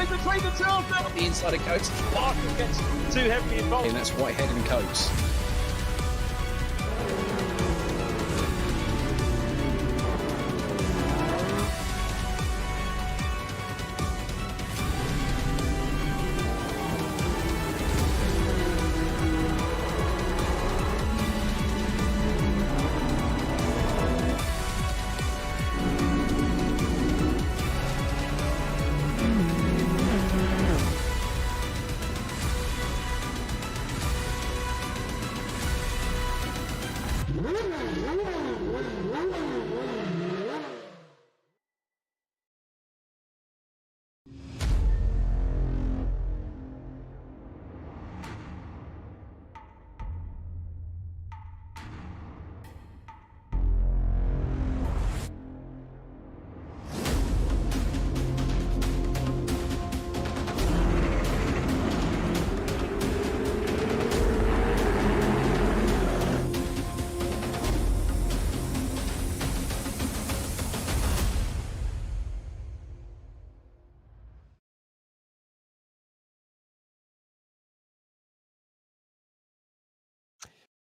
in between the two of them. The inside of Coates. Parker gets too heavily involved. And that's Whitehead and Coates.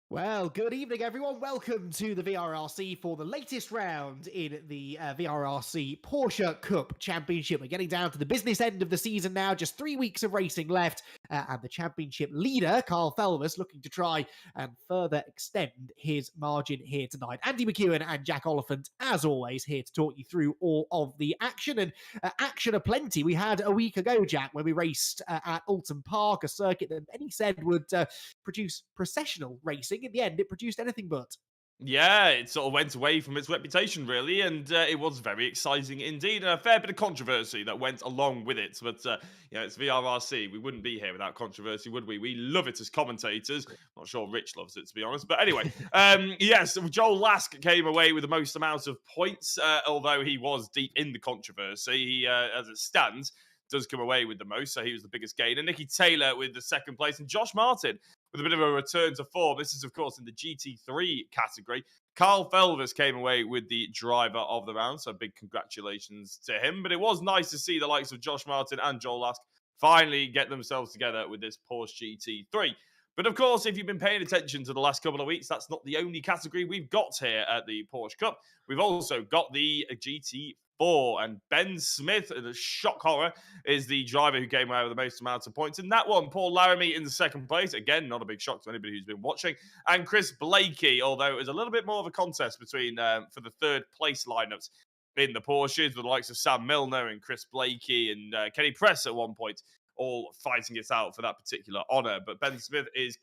Well, good evening, everyone. Welcome to the VRRC for the latest round in the VRRC Porsche Cup Championship. We're getting down to the business end of the season now, just 3 weeks of racing left, and the championship leader, Carl Felvis, looking to try and further extend his margin here tonight. Andy McEwen and Jack Oliphant, as always, here to talk you through all of the action, and action aplenty. We had a week ago, Jack, when we raced at Oulton Park, a circuit that many said would produce processional racing. In the end, it produced anything but. Yeah, it sort of went away from its reputation, really, and it was very exciting indeed. A fair bit of controversy that went along with it, but it's VRRC. We wouldn't be here without controversy, would we? We love it as commentators. Not sure Rich loves it, to be honest, but anyway, yes, Joel Lask came away with the most amount of points, although he was deep in the controversy. He, as it stands, does come away with the most, so he was the biggest gainer. Nicky Taylor with the second place, and Josh Martin with a bit of a return to form. This is, of course, in the GT3 category. Carl Felvis came away with the driver of the round, so big congratulations to him. But it was nice to see the likes of Josh Martin and Joel Lask finally get themselves together with this Porsche GT3. But of course, if you've been paying attention to the last couple of weeks, that's not the only category we've got here at the Porsche Cup. We've also got the GT4, and Ben Smith, the shock horror, is the driver who came away with the most amount of points in that one. Paul Laramie in the second place. Again, not a big shock to anybody who's been watching. And Chris Blakey, although it was a little bit more of a contest between for the third place lineups in the Porsches, with the likes of Sam Milner and Chris Blakey and Kenny Press at one point, all fighting it out for that particular honour. But Ben Smith is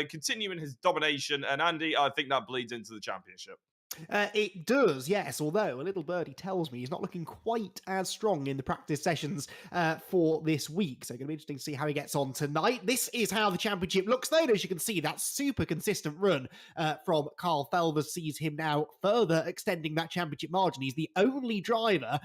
continuing his domination, and Andy, I think that bleeds into the championship. It does, yes, although a little birdie tells me he's not looking quite as strong in the practice sessions for this week. So it's going to be interesting to see how he gets on tonight. This is how the championship looks, though. As you can see, that super consistent run from Carl Felvis sees him now further extending that championship margin. He's the only driver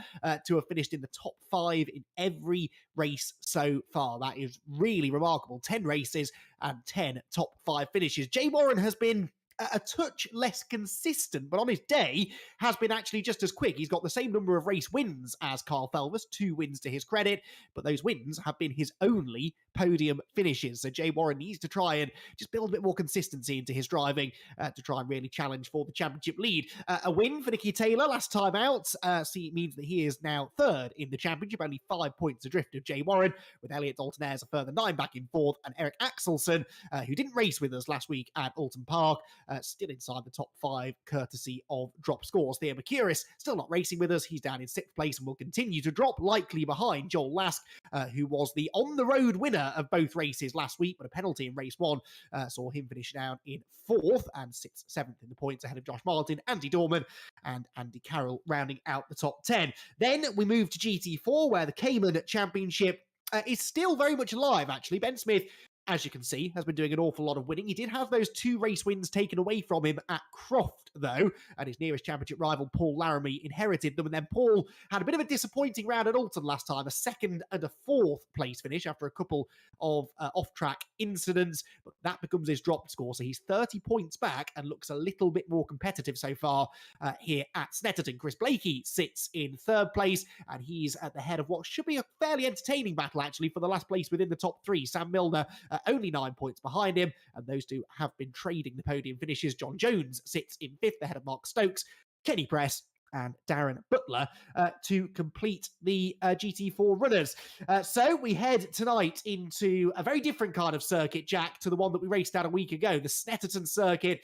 to have finished in the top 5 in every race so far. That is really remarkable. 10 races and 10 top 5 finishes. Jay Warren has been a touch less consistent, but on his day has been actually just as quick. He's got the same number of race wins as Carl Felvis, 2 wins to his credit, but those wins have been his only podium finishes. So Jay Warren needs to try and just build a bit more consistency into his driving to try and really challenge for the championship lead. A win for Nicky Taylor last time out means that he is now 3rd in the championship, only 5 points adrift of Jay Warren, with Elliot Dalton-Ayres a further 9 back in 4th, and Eric Axelson, who didn't race with us last week at Oulton Park, still inside the top 5 courtesy of drop scores. Theo Mercuris still not racing with us. He's down in 6th place and will continue to drop, likely behind Joel Lask, who was the on-the-road winner of both races last week, but a penalty in race 1 saw him finish down in 4th and sits 7th in the points ahead of Josh Martin, Andy Dorman, and Andy Carroll rounding out the top 10. Then we move to GT4, where the Cayman Championship is still very much alive, actually. Ben Smith as you can see, has been doing an awful lot of winning. He did have those 2 race wins taken away from him at Croft, though, and his nearest championship rival, Paul Laramie, inherited them. And then Paul had a bit of a disappointing round at Oulton last time, a 2nd and a 4th place finish after a couple of off-track incidents, but that becomes his drop score. So he's 30 points back and looks a little bit more competitive so far here at Snetterton. Chris Blakey sits in 3rd place, and he's at the head of what should be a fairly entertaining battle, actually, for the last place within the top 3. Sam Milner only 9 points behind him, and those two have been trading the podium finishes. John Jones sits in 5th ahead of Mark Stokes, Kenny Press, and Darren Butler to complete the GT4 runners. So we head tonight into a very different kind of circuit, Jack, to the one that we raced out a week ago. The Snetterton circuit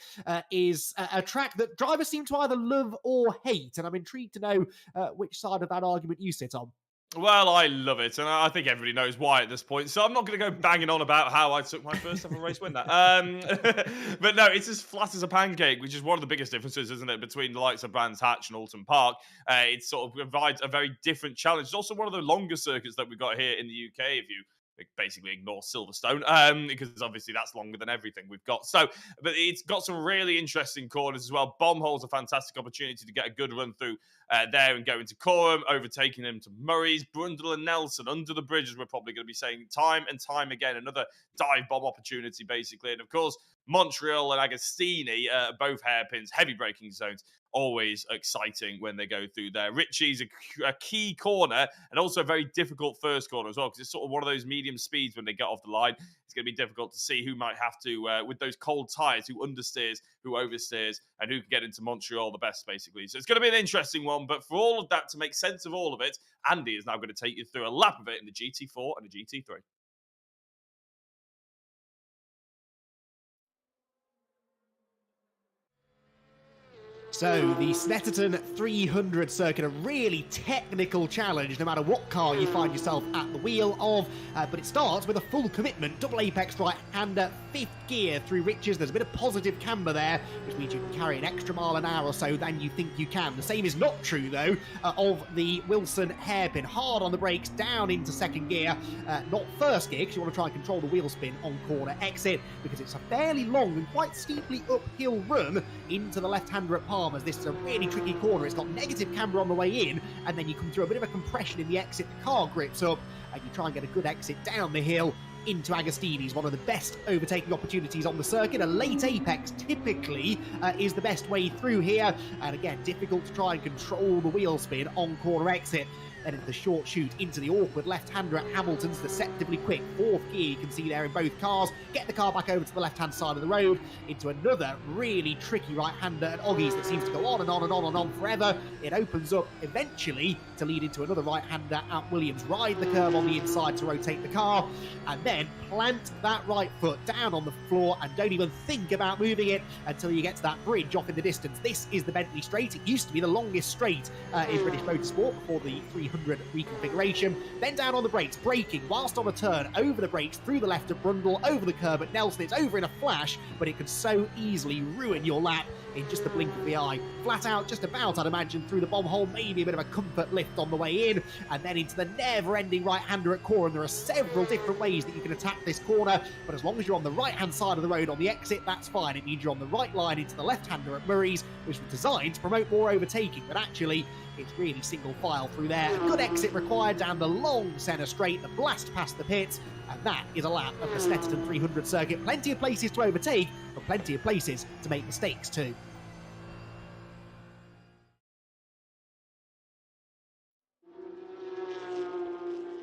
is a track that drivers seem to either love or hate, and I'm intrigued to know which side of that argument you sit on. Well, I love it, and I think everybody knows why at this point, so I'm not going to go banging on about how I took my first ever race win there. But no, it's as flat as a pancake, which is one of the biggest differences, isn't it, between the likes of Brands Hatch and Oulton Park. It sort of provides a very different challenge. It's also one of the longer circuits that we've got here in the UK, if you basically ignore Silverstone, because obviously that's longer than everything we've got. So, but it's got some really interesting corners as well. Bombhole's a fantastic opportunity to get a good run through there and go into Corham, overtaking them to Murray's, Brundle and Nelson under the bridges. We're probably going to be saying time and time again, another dive bomb opportunity, basically. And of course, Montreal and Agostini, both hairpins, heavy braking zones. Always exciting when they go through there. Ritchie's a key corner and also a very difficult first corner as well, because it's sort of one of those medium speeds when they get off the line. It's going to be difficult to see who might have to, with those cold tyres, who understeers, who oversteers, and who can get into Montreal the best, basically. So it's going to be an interesting one, but for all of that, to make sense of all of it, Andy is now going to take you through a lap of it in the GT4 and the GT3. So the Snetterton 300 circuit, a really technical challenge no matter what car you find yourself at the wheel of, but it starts with a full commitment, double apex right-hander, 5th gear through Riches. There's a bit of positive camber there, which means you can carry an extra mile an hour or so than you think you can. The same is not true, though, of the Wilson hairpin. Hard on the brakes, down into 2nd gear, not 1st gear, because you want to try and control the wheel spin on corner exit, because it's a fairly long and quite steeply uphill run into the left-hander at Palmer's. This is a really tricky corner. It's got negative camber on the way in, and then you come through a bit of a compression in the exit. The car grips up, and you try and get a good exit down the hill into Agostini's, one of the best overtaking opportunities on the circuit. A late apex typically is the best way through here, and again, difficult to try and control the wheel spin on corner exit. Then into the short shoot into the awkward left-hander at Hamilton's, deceptively quick 4th gear you can see there in both cars. Get the car back over to the left-hand side of the road into another really tricky right-hander at Oggie's that seems to go on and on and on and on forever. It opens up eventually to lead into another right-hander at Williams. Ride the curve on the inside to rotate the car, and then plant that right foot down on the floor and don't even think about moving it until you get to that bridge off in the distance. This is the Bentley Straight. It used to be the longest straight in British motorsport before the 300 reconfiguration. Then down on the brakes, braking whilst on a turn, over the brakes, through the left at Brundle, over the curb at Nelson. It's over in a flash, but it could so easily ruin your lap in just the blink of the eye. Flat out, just about, I'd imagine, through the bomb hole, maybe a bit of a comfort lift on the way in, and then into the never-ending right-hander at Corham. There are several different ways that you can attack this corner, but as long as you're on the right-hand side of the road on the exit, that's fine. It means you're on the right line into the left-hander at Murray's, which was designed to promote more overtaking, but actually, it's really single file through there. A good exit required down the long centre straight, the blast past the pits, and that is a lap of the Snetterton 300 circuit. Plenty of places to overtake, but plenty of places to make mistakes too.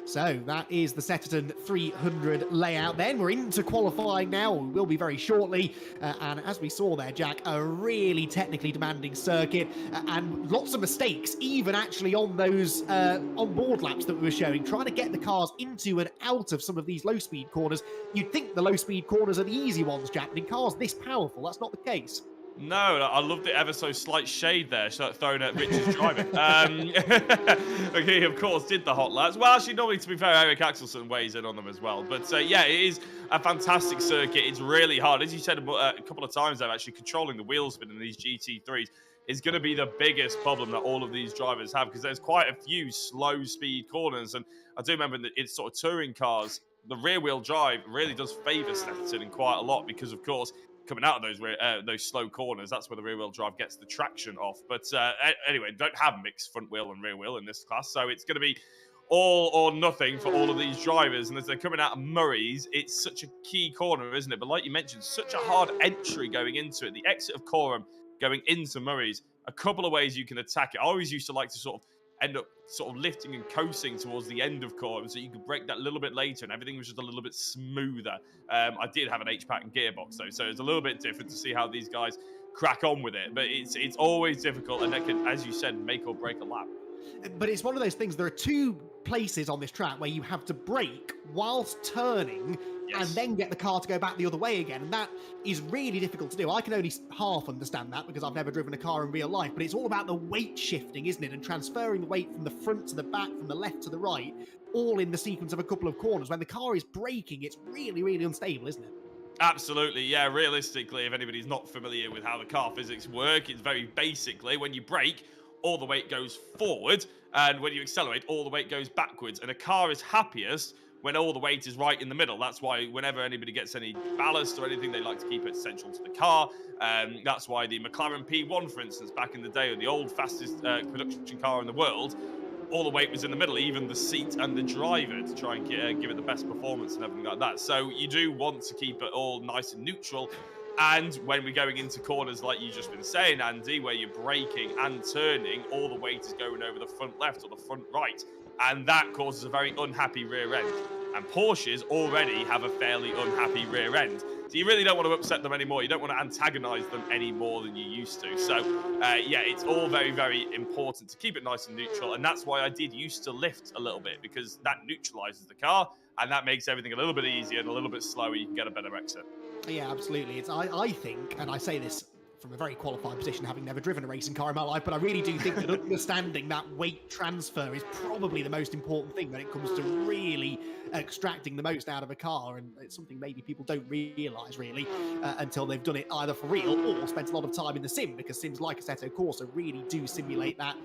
So that is the Snetterton 300 layout. Then we're into qualifying now. We will be very shortly. And as we saw there, Jack, a really technically demanding circuit and lots of mistakes, even actually on those on-board laps that we were showing, trying to get the cars into and out of some of these low-speed corners. You'd think the low-speed corners are the easy ones, Jack, but in cars this powerful, that's not the case. No, I love the ever so slight shade there thrown at Richard's driving. He, of course, did the hot laps. Well, actually, normally, to be fair, Eric Axelson weighs in on them as well. But yeah, it is a fantastic circuit. It's really hard. As you said a couple of times, though, actually controlling the wheel spin in these GT3s is going to be the biggest problem that all of these drivers have, because there's quite a few slow speed corners. And I do remember that it's sort of touring cars the rear-wheel drive really does favour Snetterton in quite a lot because, of course, coming out of those slow corners, that's where the rear-wheel drive gets the traction off. But anyway, don't have mixed front wheel and rear wheel in this class, so it's going to be all or nothing for all of these drivers. And as they're coming out of Murray's, it's such a key corner, isn't it? But like you mentioned, such a hard entry going into it. The exit of Coram going into Murray's, a couple of ways you can attack it. I always used to like to sort of end up sort of lifting and coasting towards the end of Coram so you could break that a little bit later and everything was just a little bit smoother. I did have an H-pattern gearbox though, so it's a little bit different to see how these guys crack on with it. But it's always difficult, and that can, as you said, make or break a lap. But it's one of those things, there are two places on this track where you have to brake whilst turning and then get the car to go back the other way again. And that is really difficult to do. I can only half understand that because I've never driven a car in real life, but it's all about the weight shifting, isn't it? And transferring the weight from the front to the back, from the left to the right, all in the sequence of a couple of corners. When the car is braking, it's really, really unstable, isn't it? Absolutely, yeah. Realistically, if anybody's not familiar with how the car physics work, it's very basically when you brake, all the weight goes forward, and when you accelerate, all the weight goes backwards. And a car is happiest when all the weight is right in the middle. That's why whenever anybody gets any ballast or anything, they like to keep it central to the car. That's why the McLaren P1, for instance, back in the day, the old fastest production car in the world, all the weight was in the middle, even the seat and the driver, to try and give it the best performance and everything like that. So you do want to keep it all nice and neutral. And when we're going into corners, like you've just been saying, Andy, where you're braking and turning, all the weight is going over the front left or the front right. And that causes a very unhappy rear end. And Porsches already have a fairly unhappy rear end. So you really don't want to upset them anymore. You don't want to antagonize them any more than you used to. So, yeah, it's all very, very important to keep it nice and neutral. And that's why I did used to lift a little bit, because that neutralizes the car. And that makes everything a little bit easier and a little bit slower. You can get a better exit. Yeah, absolutely. I think, and I say this from a very qualified position, having never driven a racing car in my life, but I really do think that understanding that weight transfer is probably the most important thing when it comes to really extracting the most out of a car. And it's something maybe people don't realise really until they've done it either for real or spent a lot of time in the sim, because sims like Assetto Corsa really do simulate that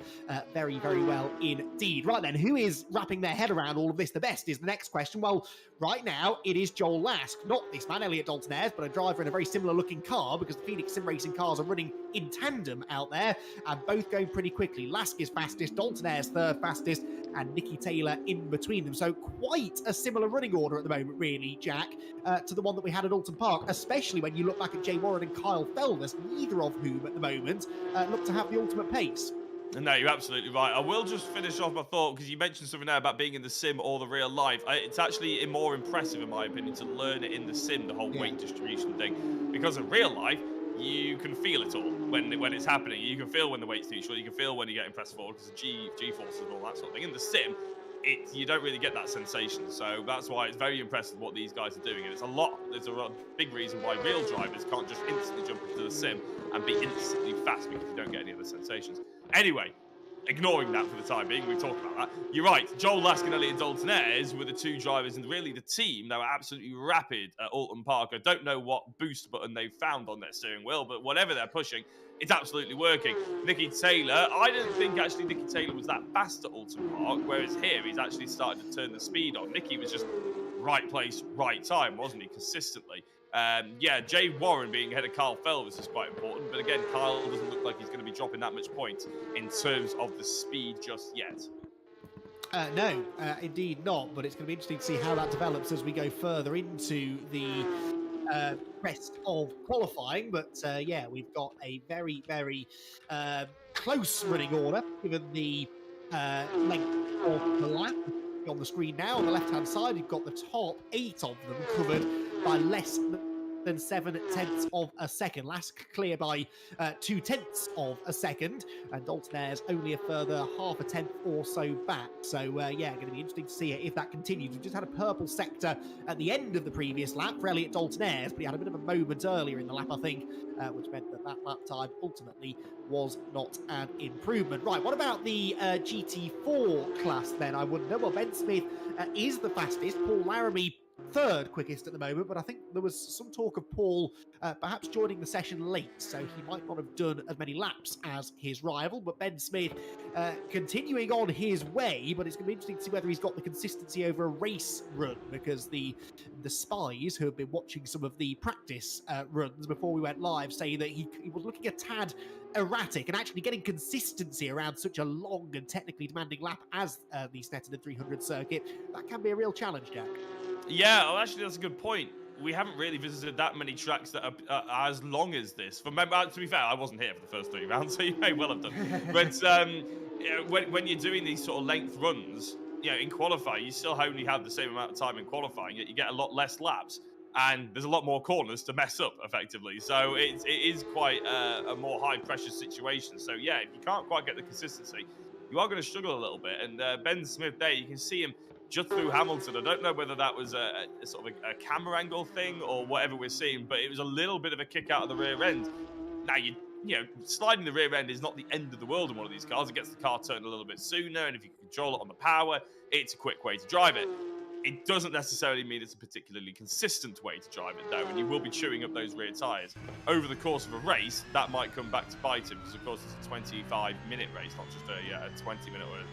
very, very well indeed. Right then, who is wrapping their head around all of this the best is the next question. Well, right now it is Joel Lask, not this man, Elliot Dalton Ayres, but a driver in a very similar looking car, because the Phoenix Sim Racing cars are running in tandem out there and both going pretty quickly. Lask is fastest, Dalton Ayres third fastest, and Nicky Taylor in between them. So quite a similar running order at the moment, really, Jack, to the one that we had at Oulton Park, especially when you look back at Jay Warren and Kyle Felness, neither of whom at the moment look to have the ultimate pace. No, you're absolutely right. I will just finish off my thought, because you mentioned something there about being in the sim or the real life. It's actually more impressive, in my opinion, to learn it in the sim, the whole weight distribution thing, because in real life, you can feel it all when it's happening. You can feel when the weight's neutral. You can feel when you're getting pressed forward because of G-forces and all that sort of thing. In the sim, you don't really get that sensation. So that's why it's very impressive what these guys are doing. And there's a big reason why real drivers can't just instantly jump into the sim and be instantly fast, because you don't get any other sensations. Anyway, ignoring that for the time being, we talked about that. You're right, Joel Lask and Elliot Dalton Ayres were the two drivers and really the team that were absolutely rapid at Oulton Park. I don't know what boost button they've found on their steering wheel, but whatever they're pushing, it's absolutely working. Nicky Taylor, I didn't think actually Nicky Taylor was that fast at Oulton Park, whereas here he's actually started to turn the speed on. Nicky was just right place, right time, wasn't he, consistently? Yeah, Jay Warren being ahead of Kyle Felness is quite important, but again, Kyle doesn't look like he's going to be dropping that much points in terms of the speed just yet. No, indeed not, but it's going to be interesting to see how that develops as we go further into the rest of qualifying. But yeah, we've got a very, very close running order, given the length of the lap. On the screen now, on the left-hand side, you've got the top 8 of them covered by less than 7/10 of a second. Lask clear by 2/10 of a second, and Dalton Ayres only a further 0.5 or so back. So yeah, going to be interesting to see if that continues. We just had a purple sector at the end of the previous lap for Elliot Dalton Ayres, but he had a bit of a moment earlier in the lap, I think, which meant that lap time ultimately was not an improvement. Right, what about the GT4 class then, I wonder? Well, Ben Smith is the fastest. Paul Laramie third quickest at the moment, but I think there was some talk of Paul perhaps joining the session late, so he might not have done as many laps as his rival. But Ben Smith continuing on his way, but it's going to be interesting to see whether he's got the consistency over a race run, because the spies who have been watching some of the practice runs before we went live say that he was looking a tad erratic, and actually getting consistency around such a long and technically demanding lap as the Snetterton 300 circuit, that can be a real challenge, Jack. Yeah, well, actually, that's a good point. We haven't really visited that many tracks that are as long as this. To be fair, I wasn't here for the first 3 rounds, so you may well have done. But when you're doing these sort of length runs, in qualifying, you still only have the same amount of time in qualifying, yet you get a lot less laps, and there's a lot more corners to mess up, effectively. So it is quite a more high-pressure situation. So, yeah, if you can't quite get the consistency, you are going to struggle a little bit. And Ben Smith there, you can see him just through Hamilton. I don't know whether that was a sort of a camera angle thing or whatever we're seeing, but it was a little bit of a kick out of the rear end. Now, sliding the rear end is not the end of the world in one of these cars. It gets the car turned a little bit sooner, and if you can control it on the power, it's a quick way to drive it. It doesn't necessarily mean it's a particularly consistent way to drive it, though, and you will be chewing up those rear tyres. Over the course of a race, that might come back to bite him, because, of course, it's a 25-minute race, not just a 20-minute or a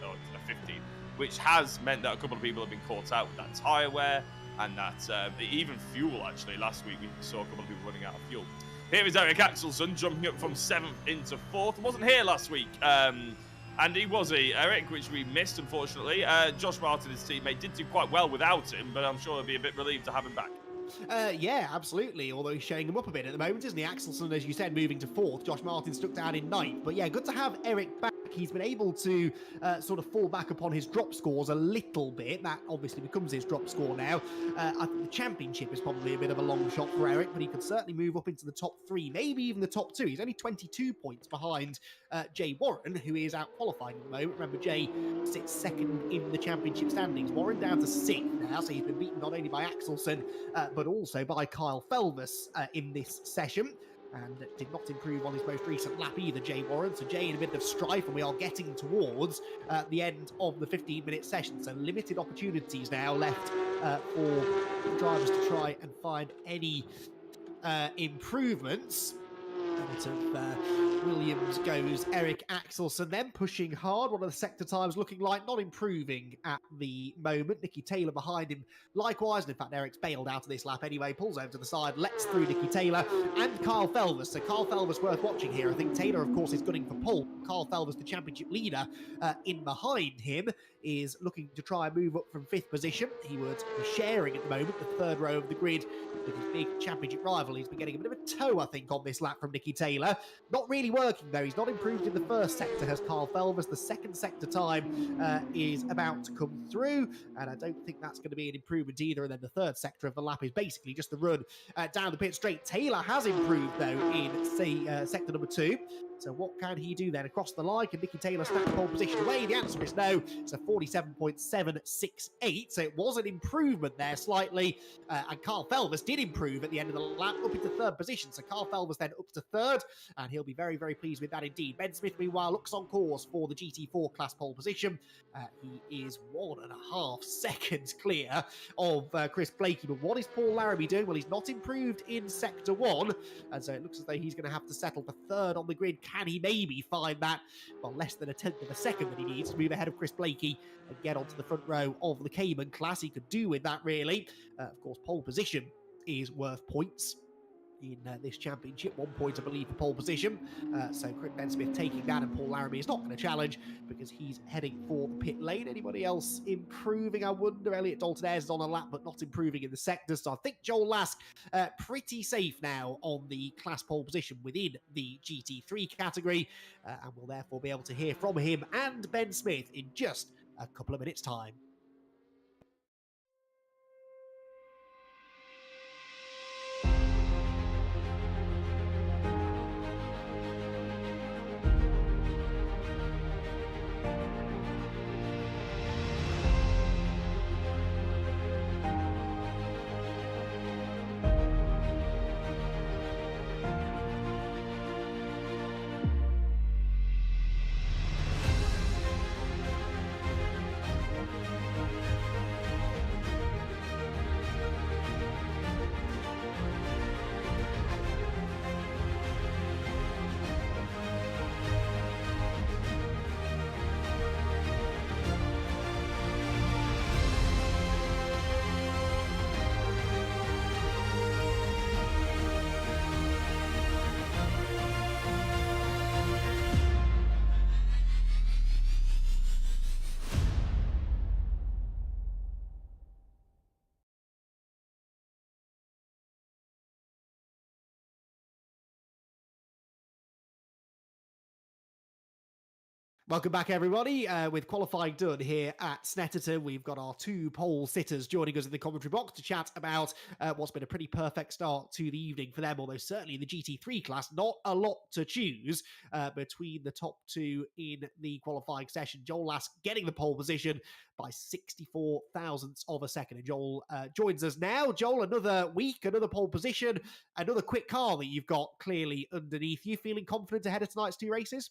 15, which has meant that a couple of people have been caught out with that tyre wear, and that even fuel, actually. Last week, we saw a couple of people running out of fuel. Here is Eric Axelsson jumping up from 7th into 4th. Wasn't here last week. And he was Eric, which we missed, unfortunately. Josh Martin, his teammate, did do quite well without him, but I'm sure he'll be a bit relieved to have him back. Yeah, absolutely. Although he's showing him up a bit at the moment, isn't he? Axelsson, as you said, moving to 4th. Josh Martin stuck down in 9th. But yeah, good to have Eric back. He's been able to sort of fall back upon his drop scores a little bit. That obviously becomes his drop score now. I think the championship is probably a bit of a long shot for Eric, but he could certainly move up into the top 3, maybe even the top 2. He's only 22 points behind Jay Warren, who is out qualifying at the moment. Remember, Jay sits 2nd in the championship standings. Warren down to 6th now, so he's been beaten not only by Axelsson, but also by Kyle Felvis in this session. And did not improve on his most recent lap either, Jay Warren. So Jay in a bit of strife, and we are getting towards the end of the 15-minute session. So limited opportunities now left for drivers to try and find any improvements. Out of Williams goes Eric Axelsson, then pushing hard. One of the sector times looking like not improving at the moment. Nicky Taylor behind him likewise. And in fact, Eric's bailed out of this lap anyway. Pulls over to the side, lets through Nicky Taylor and Kyle Felvis. So Kyle Felvis worth watching here. I think Taylor, of course, is gunning for pole. Kyle Felvis, the championship leader, in behind him, is looking to try and move up from 5th position. He would be sharing at the moment the 3rd row of the grid with his big championship rival. He's been getting a bit of a toe, I think, on this lap from Nicky Taylor. Not really working, though. He's not improved in the 1st sector, has Kyle Felvis. The 2nd sector time is about to come through, and I don't think that's going to be an improvement either. And then the 3rd sector of the lap is basically just the run down the pit straight. Taylor has improved, though, in, say, sector number 2. So what can he do then? Across the line, can Nicky Taylor snap the pole position away? The answer is no. It's a 47.768. So it was an improvement there slightly. And Carl Felvis did improve at the end of the lap, up into 3rd position. So Carl Felvis then up to 3rd, and he'll be very, very pleased with that indeed. Ben Smith, meanwhile, looks on course for the GT4 class pole position. He is 1.5 seconds clear of Chris Blakey. But what is Paul Larrabee doing? Well, he's not improved in Sector 1, and so it looks as though he's going to have to settle for 3rd on the grid. Can he maybe find that, well, less than a 10th of a second that he needs to move ahead of Chris Blakey and get onto the front row of the Cayman class? He could do with that, really. Of course, pole position is worth points in this championship. 1 point, I believe, for pole position. So Ben Smith taking that, and Paul Larrabee is not going to challenge because he's heading for the pit lane. Anybody else improving, I wonder? Elliot Dalton-Ayres is on a lap, but not improving in the sector. So I think Joel Lask pretty safe now on the class pole position within the GT3 category, and will therefore be able to hear from him and Ben Smith in just a couple of minutes' time. Welcome back, everybody. With qualifying done here at Snetterton, we've got our two pole sitters joining us in the commentary box to chat about what's been a pretty perfect start to the evening for them, although certainly in the GT3 class, not a lot to choose between the top two in the qualifying session. Joel Lask getting the pole position by 64 thousandths of a second. And Joel joins us now. Joel, another week, another pole position, another quick car that you've got clearly underneath you. Feeling confident ahead of tonight's two races?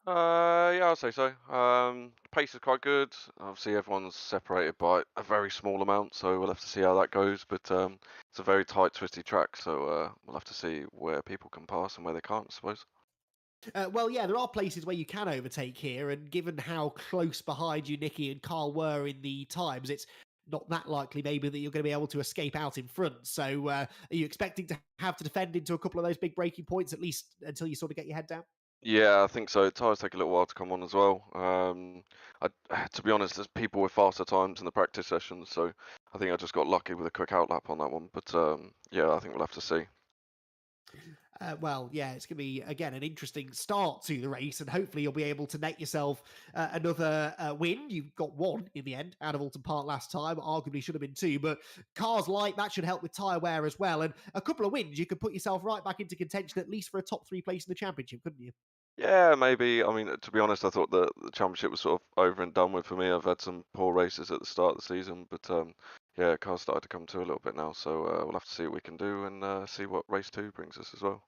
Yeah, I'd say so. Pace is quite good. Obviously, everyone's separated by a very small amount, so we'll have to see how that goes. But it's a very tight, twisty track, so we'll have to see where people can pass and where they can't, I suppose. Well, yeah, there are places where you can overtake here, and given how close behind you Nicky and Carl were in the times, it's not that likely maybe that you're going to be able to escape out in front. So are you expecting to have to defend into a couple of those big breaking points, at least until you sort of get your head down? Yeah, I think so. Tyres take a little while to come on as well. To be honest, there's people with faster times in the practice sessions, so I think I just got lucky with a quick outlap on that one. But yeah, I think we'll have to see. Well, yeah, it's going to be, again, an interesting start to the race, and hopefully you'll be able to net yourself another win. You got one in the end out of Oulton Park last time. Arguably should have been two, but cars light, that should help with tyre wear as well. And a couple of wins, you could put yourself right back into contention, at least for a top three place in the championship, couldn't you? Yeah, maybe. I mean, to be honest, I thought the championship was sort of over and done with for me. I've had some poor races at the start of the season, but yeah, cars started to come to a little bit now, so we'll have to see what we can do and see what race two brings us as well.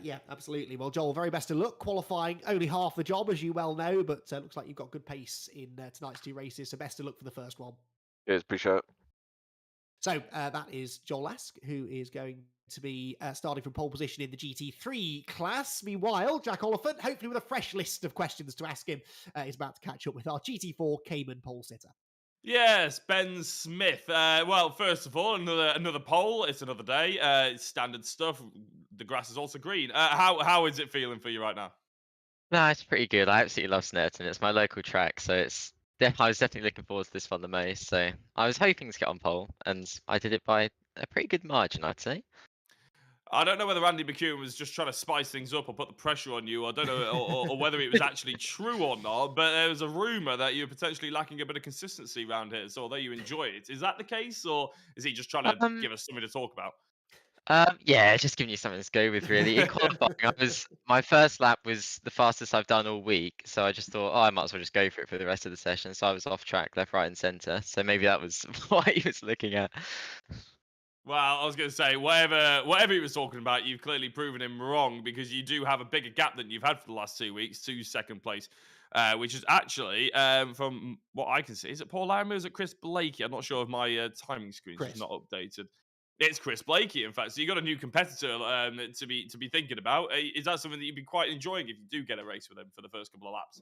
Yeah, absolutely. Well, Joel, very best of luck. Qualifying only half the job, as you well know, but looks like you've got good pace in tonight's two races. So best of luck for the first one. Cheers, appreciate it. So that is Joel Lask, who is going to be starting from pole position in the GT3 class. Meanwhile, Jack Oliphant, hopefully with a fresh list of questions to ask him, is about to catch up with our GT4 Cayman pole sitter. Yes, Ben Smith. Well, first of all, another poll. It's another day. It's standard stuff. The grass is also green. How is it feeling for you right now? No, it's pretty good. I absolutely love Snetterton. It's my local track, so I was definitely looking forward to this one the most. So I was hoping to get on pole, and I did it by a pretty good margin, I'd say. I don't know whether Andy McEwen was just trying to spice things up or put the pressure on you. I don't know, or whether it was actually true or not. But there was a rumor that you're potentially lacking a bit of consistency around here. So although you enjoy it, is that the case, or is he just trying to Um, give us something to talk about? yeah, just giving you something to go with, really. In qualifying, my first lap was the fastest I've done all week, so I just thought, oh, I might as well just go for it for the rest of the session. So I was off track, left, right, and centre. So maybe that was what he was looking at. Well, I was going to say, whatever he was talking about, you've clearly proven him wrong because you do have a bigger gap than you've had for the last 2 weeks to second place, which is actually, from what I can see, is it Paul Larimer or is it Chris Blakey? I'm not sure if my timing screen's just Chris. not updated. It's Chris Blakey, in fact. So you got a new competitor to be thinking about. Is that something that you'd be quite enjoying if you do get a race with him for the first couple of laps?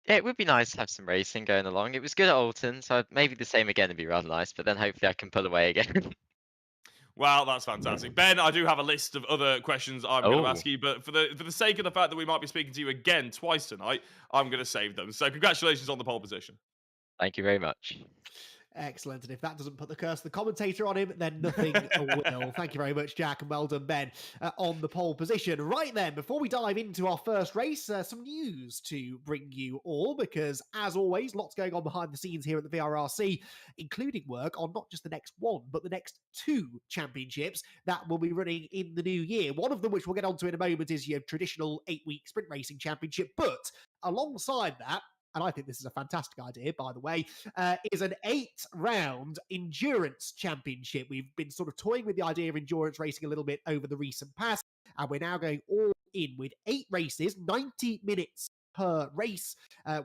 Yeah, it would be nice to have some racing going along. It was good at Oulton, so maybe the same again would be rather nice, but then hopefully I can pull away again. Well, that's fantastic. Ben, I do have a list of other questions I'm going to Oh, ask you, but for the sake of the fact that we might be speaking to you again twice tonight, I'm going to save them. So congratulations on the pole position. thank you very much. Excellent. And if that doesn't put the curse of the commentator on him, then nothing will. Thank you very much, Jack, and well done, Ben, on the pole position. Right then, before we dive into our first race, some news to bring you all, because as always, lots going on behind the scenes here at the VRRC, including work on not just the next one, but the next two championships that will be running in the new year. One of them, which we'll get onto in a moment, is your traditional 8-week sprint racing championship. But alongside that, and I think this is a fantastic idea, by the way, is an 8-round endurance championship. We've been sort of toying with the idea of endurance racing a little bit over the recent past, and we're now going all in with 8 races, 90 minutes per race,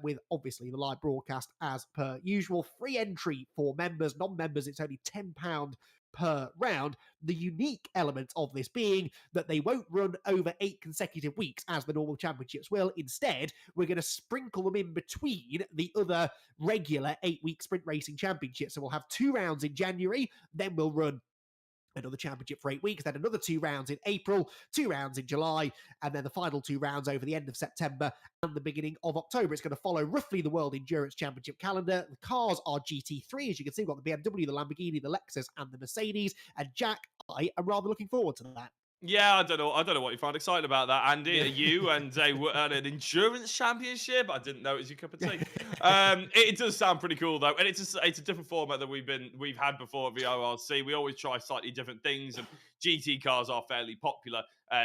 with obviously the live broadcast as per usual. Free entry for members. Non-members, it's only £10 per round. The unique element of this being that they won't run over 8 consecutive weeks as the normal championships will. Instead, we're going to sprinkle them in between the other regular 8-week sprint racing championships. So we'll have 2 rounds in January, then we'll run another championship for 8 weeks, then another 2 rounds in April, 2 rounds in July, and then the final 2 rounds over the end of September and the beginning of October. It's going to follow roughly the World Endurance Championship calendar. The cars are GT3, as you can see. We've got the BMW, the Lamborghini, the Lexus, and the Mercedes. And Jack, I am rather looking forward to that. Yeah, I don't know what you find exciting about that, Andy. Yeah. You and an endurance championship. I didn't know it was your cup of tea. It does sound pretty cool though, and it's a different format that we've had before at VRRC. We always try slightly different things, and GT cars are fairly popular.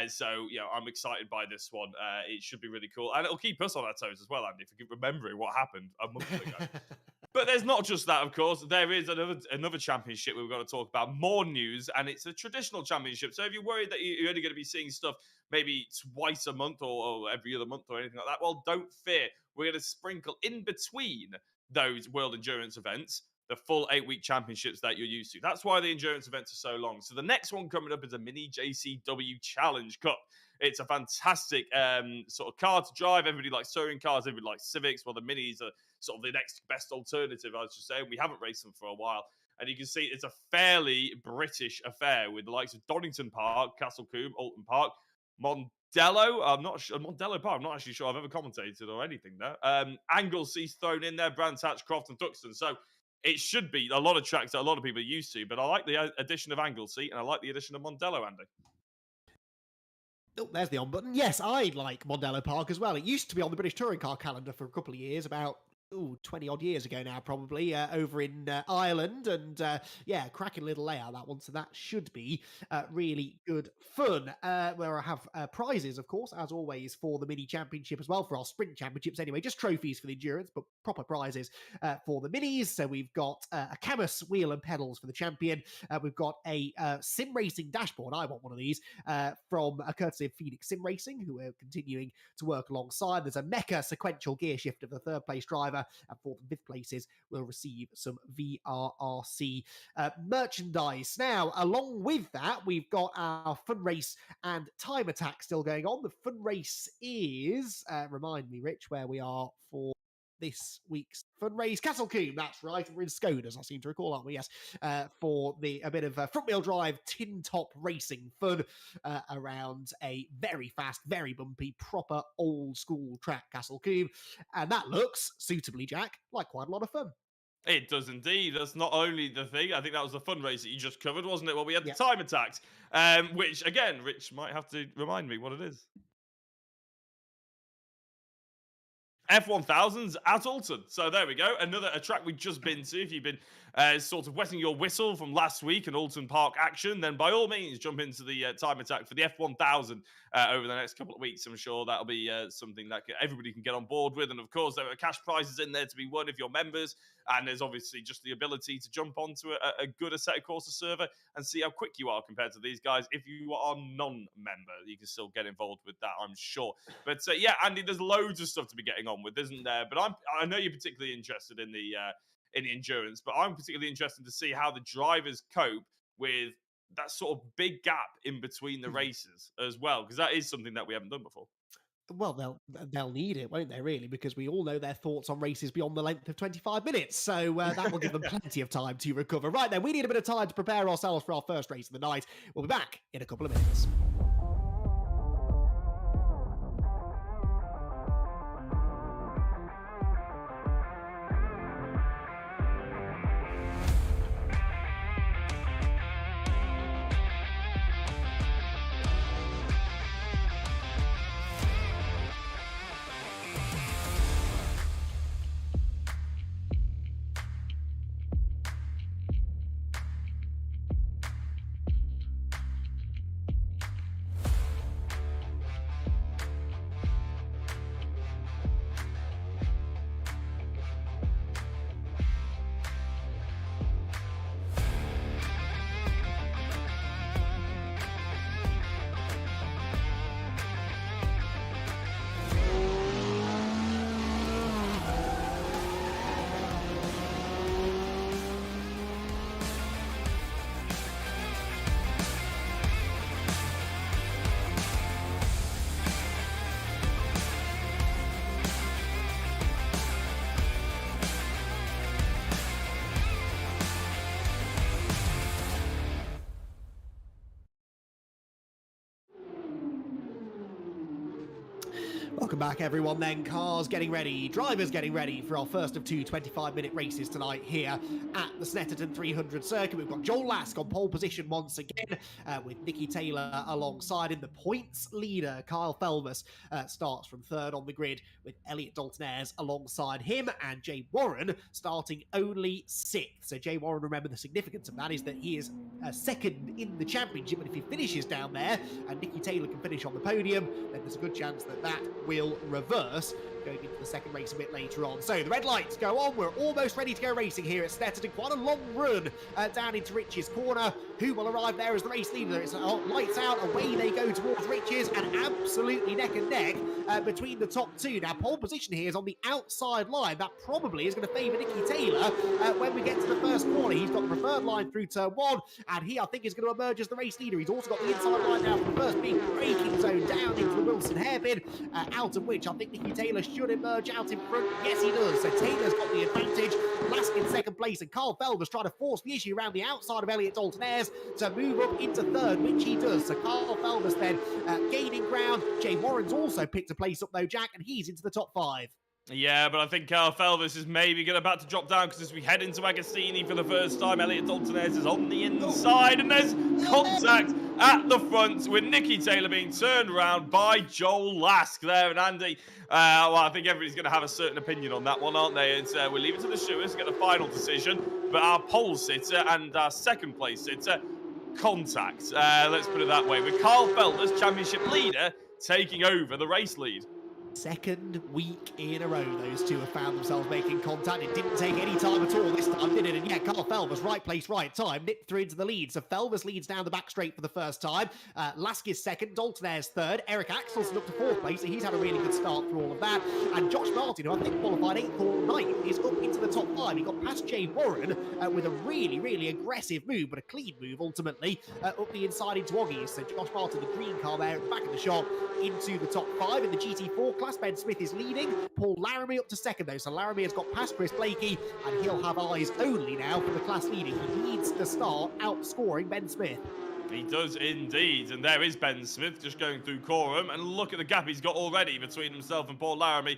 So I'm excited by this one. It should be really cool, and it'll keep us on our toes as well, Andy. For remembering what happened a month ago. But there's not just that, of course. There is another championship we've got to talk about. More news, and it's a traditional championship. So if you're worried that you're only going to be seeing stuff maybe twice a month or every other month or anything like that, well, don't fear. We're going to sprinkle in between those World Endurance events the full 8-week championships that you're used to. That's why the endurance events are so long. So the next one coming up is a mini JCW Challenge Cup. It's a fantastic sort of car to drive. Everybody likes touring cars. Everybody likes Civics. Well, the minis are sort of the next best alternative, I should say. We haven't raced them for a while. And you can see it's a fairly British affair with the likes of Donington Park, Castle Coombe, Oulton Park, Mondello. Mondello Park. I'm not actually sure I've ever commentated or anything there. Anglesea's thrown in there, Brands Hatch, Croft, and Duxton. So it should be a lot of tracks that a lot of people are used to. But I like the addition of Anglesea and I like the addition of Mondello, Andy. Oh, there's the on button. Yes, I like Mondello Park as well. It used to be on the British touring car calendar for a couple of years, about 20 odd years ago now, probably, over in Ireland. And yeah, cracking little layout, that one. So that should be really good fun. Where I have prizes, of course, as always, for the mini championship as well, for our sprint championships anyway. Just trophies for the endurance, but proper prizes for the minis. So we've got a CAMMUS wheel and pedals for the champion. We've got a sim racing dashboard. I want one of these from a courtesy of Phoenix Sim Racing, who are continuing to work alongside. There's a Mecha sequential gear shift of the third place driver, and fourth and fifth places will receive some VRRC merchandise. Now, along with that, we've got our fun race and time attack still going on. The fun race is, remind me, Rich, where we are for this week's fun race. Castle Coombe, that's right. We're in Skodas, I seem to recall, aren't we? Yes. For a bit of front-wheel drive tin top racing fun around a very fast, very bumpy, proper old school track, Castle Coombe. And that looks, suitably, Jack, like quite a lot of fun. It does indeed. That's not only the thing. I think that was the fun race that you just covered, wasn't it? Well, we had the time attacks, which, again, Rich might have to remind me what it is. F1000s at Oulton. So there we go. A track we've just been to. If you've been sort of wetting your whistle from last week and Oulton Park action, then by all means jump into the time attack for the F1000 over the next couple of weeks. I'm sure that'll be something that everybody can get on board with. And of course, there are cash prizes in there to be won if you're members. And there's obviously just the ability to jump onto a good Assetto Corsa server and see how quick you are compared to these guys. If you are non-member, you can still get involved with that, I'm sure. But yeah, Andy, there's loads of stuff to be getting on with, isn't there? But I know you're particularly interested in the endurance, but I'm particularly interested to see how the drivers cope with that sort of big gap in between the races as well, because that is something that we haven't done before. Well, they'll need it, won't they, really? Because we all know their thoughts on races beyond the length of 25 minutes. So that will give them plenty of time to recover. Right then, we need a bit of time to prepare ourselves for our first race of the night. We'll be back in a couple of minutes. Welcome back, everyone, then. Cars getting ready, drivers getting ready for our first of two 25-minute races tonight here at the Snetterton 300 circuit. We've got Joel Lask on pole position once again, with Nicky Taylor alongside him. The points leader, Kyle Felmus, starts from third on the grid with Elliot Dalton-Ayres alongside him, and Jay Warren starting only sixth. So Jay Warren, remember the significance of that is that he is second in the championship, and if he finishes down there and Nicky Taylor can finish on the podium, then there's a good chance that that will reverse going into the second race a bit later on. So the red lights go on. We're almost ready to go racing here at Snetterton. Quite a long run down into Rich's corner. Who will arrive there as the race leader? It's lights out. Away they go towards Rich's, and absolutely neck and neck between the top two. Now, pole position here is on the outside line. That probably is going to favour Nicky Taylor when we get to the first corner. He's got the preferred line through turn one, and he, I think, is going to emerge as the race leader. He's also got the inside line now for the first big braking zone down into the Wilson hairpin, out of which I think Nicky Taylor should emerge out in front. Yes, he does. So Taylor's got the advantage. Lask in second place, and Carl Felmus trying to force the issue around the outside of Elliot Dalton-Ayres to move up into third, which he does. So Carl Felmus then gaining ground. Jay Warren's also picked a place up though, Jack, and he's into the top five. Yeah, but I think Carl Felmus is maybe about to drop down, because as we head into Agostini for the first time, Elliot Dalton-Ayres is on the inside, and there's contact at the front with Nicky Taylor being turned around by Joel Lask there. And Andy, well, I think everybody's going to have a certain opinion on that one, aren't they? It's, we'll leave it to the stewards to get the final decision, but our pole sitter and our second place sitter, contact. Let's put it that way, with Carl Felmus, championship leader, taking over the race lead. Second week in a row, those two have found themselves making contact. It didn't take any time at all this time, did it? And yet, Carl Felmus, right place, right time, nipped through into the lead. So Felmus leads down the back straight for the first time. Lask is second, Dalton-Ayres third. Eric Axelson up to fourth place, so he's had a really good start through all of that. And Josh Martin, who I think qualified 8th or 9th, is up into the top 5. He got past Jay Warren with a really, really aggressive move, but a clean move ultimately, up the inside into Oggies. So Josh Martin, the green car there at the back of the shop, into the top 5 in the GT4 class. Ben Smith is leading. Paul Laramie up to second though. So Laramie has got past Chris Blakey, and he'll have eyes only now for the class leader. He needs to start outscoring Ben Smith. He does indeed, and there is Ben Smith just going through quorum, and look at the gap he's got already between himself and Paul Laramie.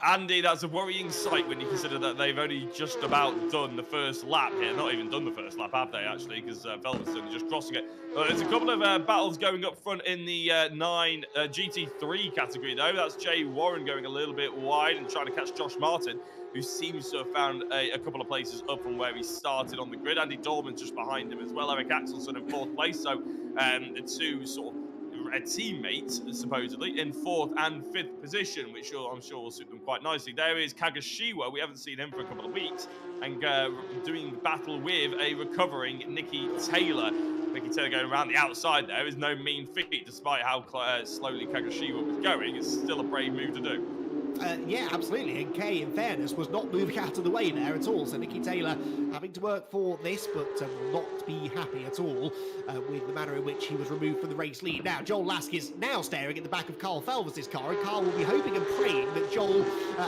Andy, that's a worrying sight when you consider that they've only just about done the first lap here. Not even done the first lap, have they, actually, because Felmus is just crossing it. There's a couple of battles going up front in the 9 GT3 category, though. That's Jay Warren going a little bit wide and trying to catch Josh Martin, who seems to have found a couple of places up from where he started on the grid. Andy Dorman's just behind him as well. Eric Axelson in 4th place. So the two sort of teammates, supposedly, in 4th and 5th position, which I'm sure will suit them quite nicely. There is Kagashiwa. We haven't seen him for a couple of weeks, and doing battle with a recovering Nicky Taylor. Nicky Taylor going around the outside there is no mean feat, despite how slowly Kagashiwa was going. It's still a brave move to do. Yeah, absolutely. And Kay, in fairness, was not moving out of the way there at all. So Nicky Taylor having to work for this, but will not be happy at all with the manner in which he was removed from the race lead. Now, Joel Lask is now staring at the back of Carl Felmus' car, and Carl will be hoping and praying that Joel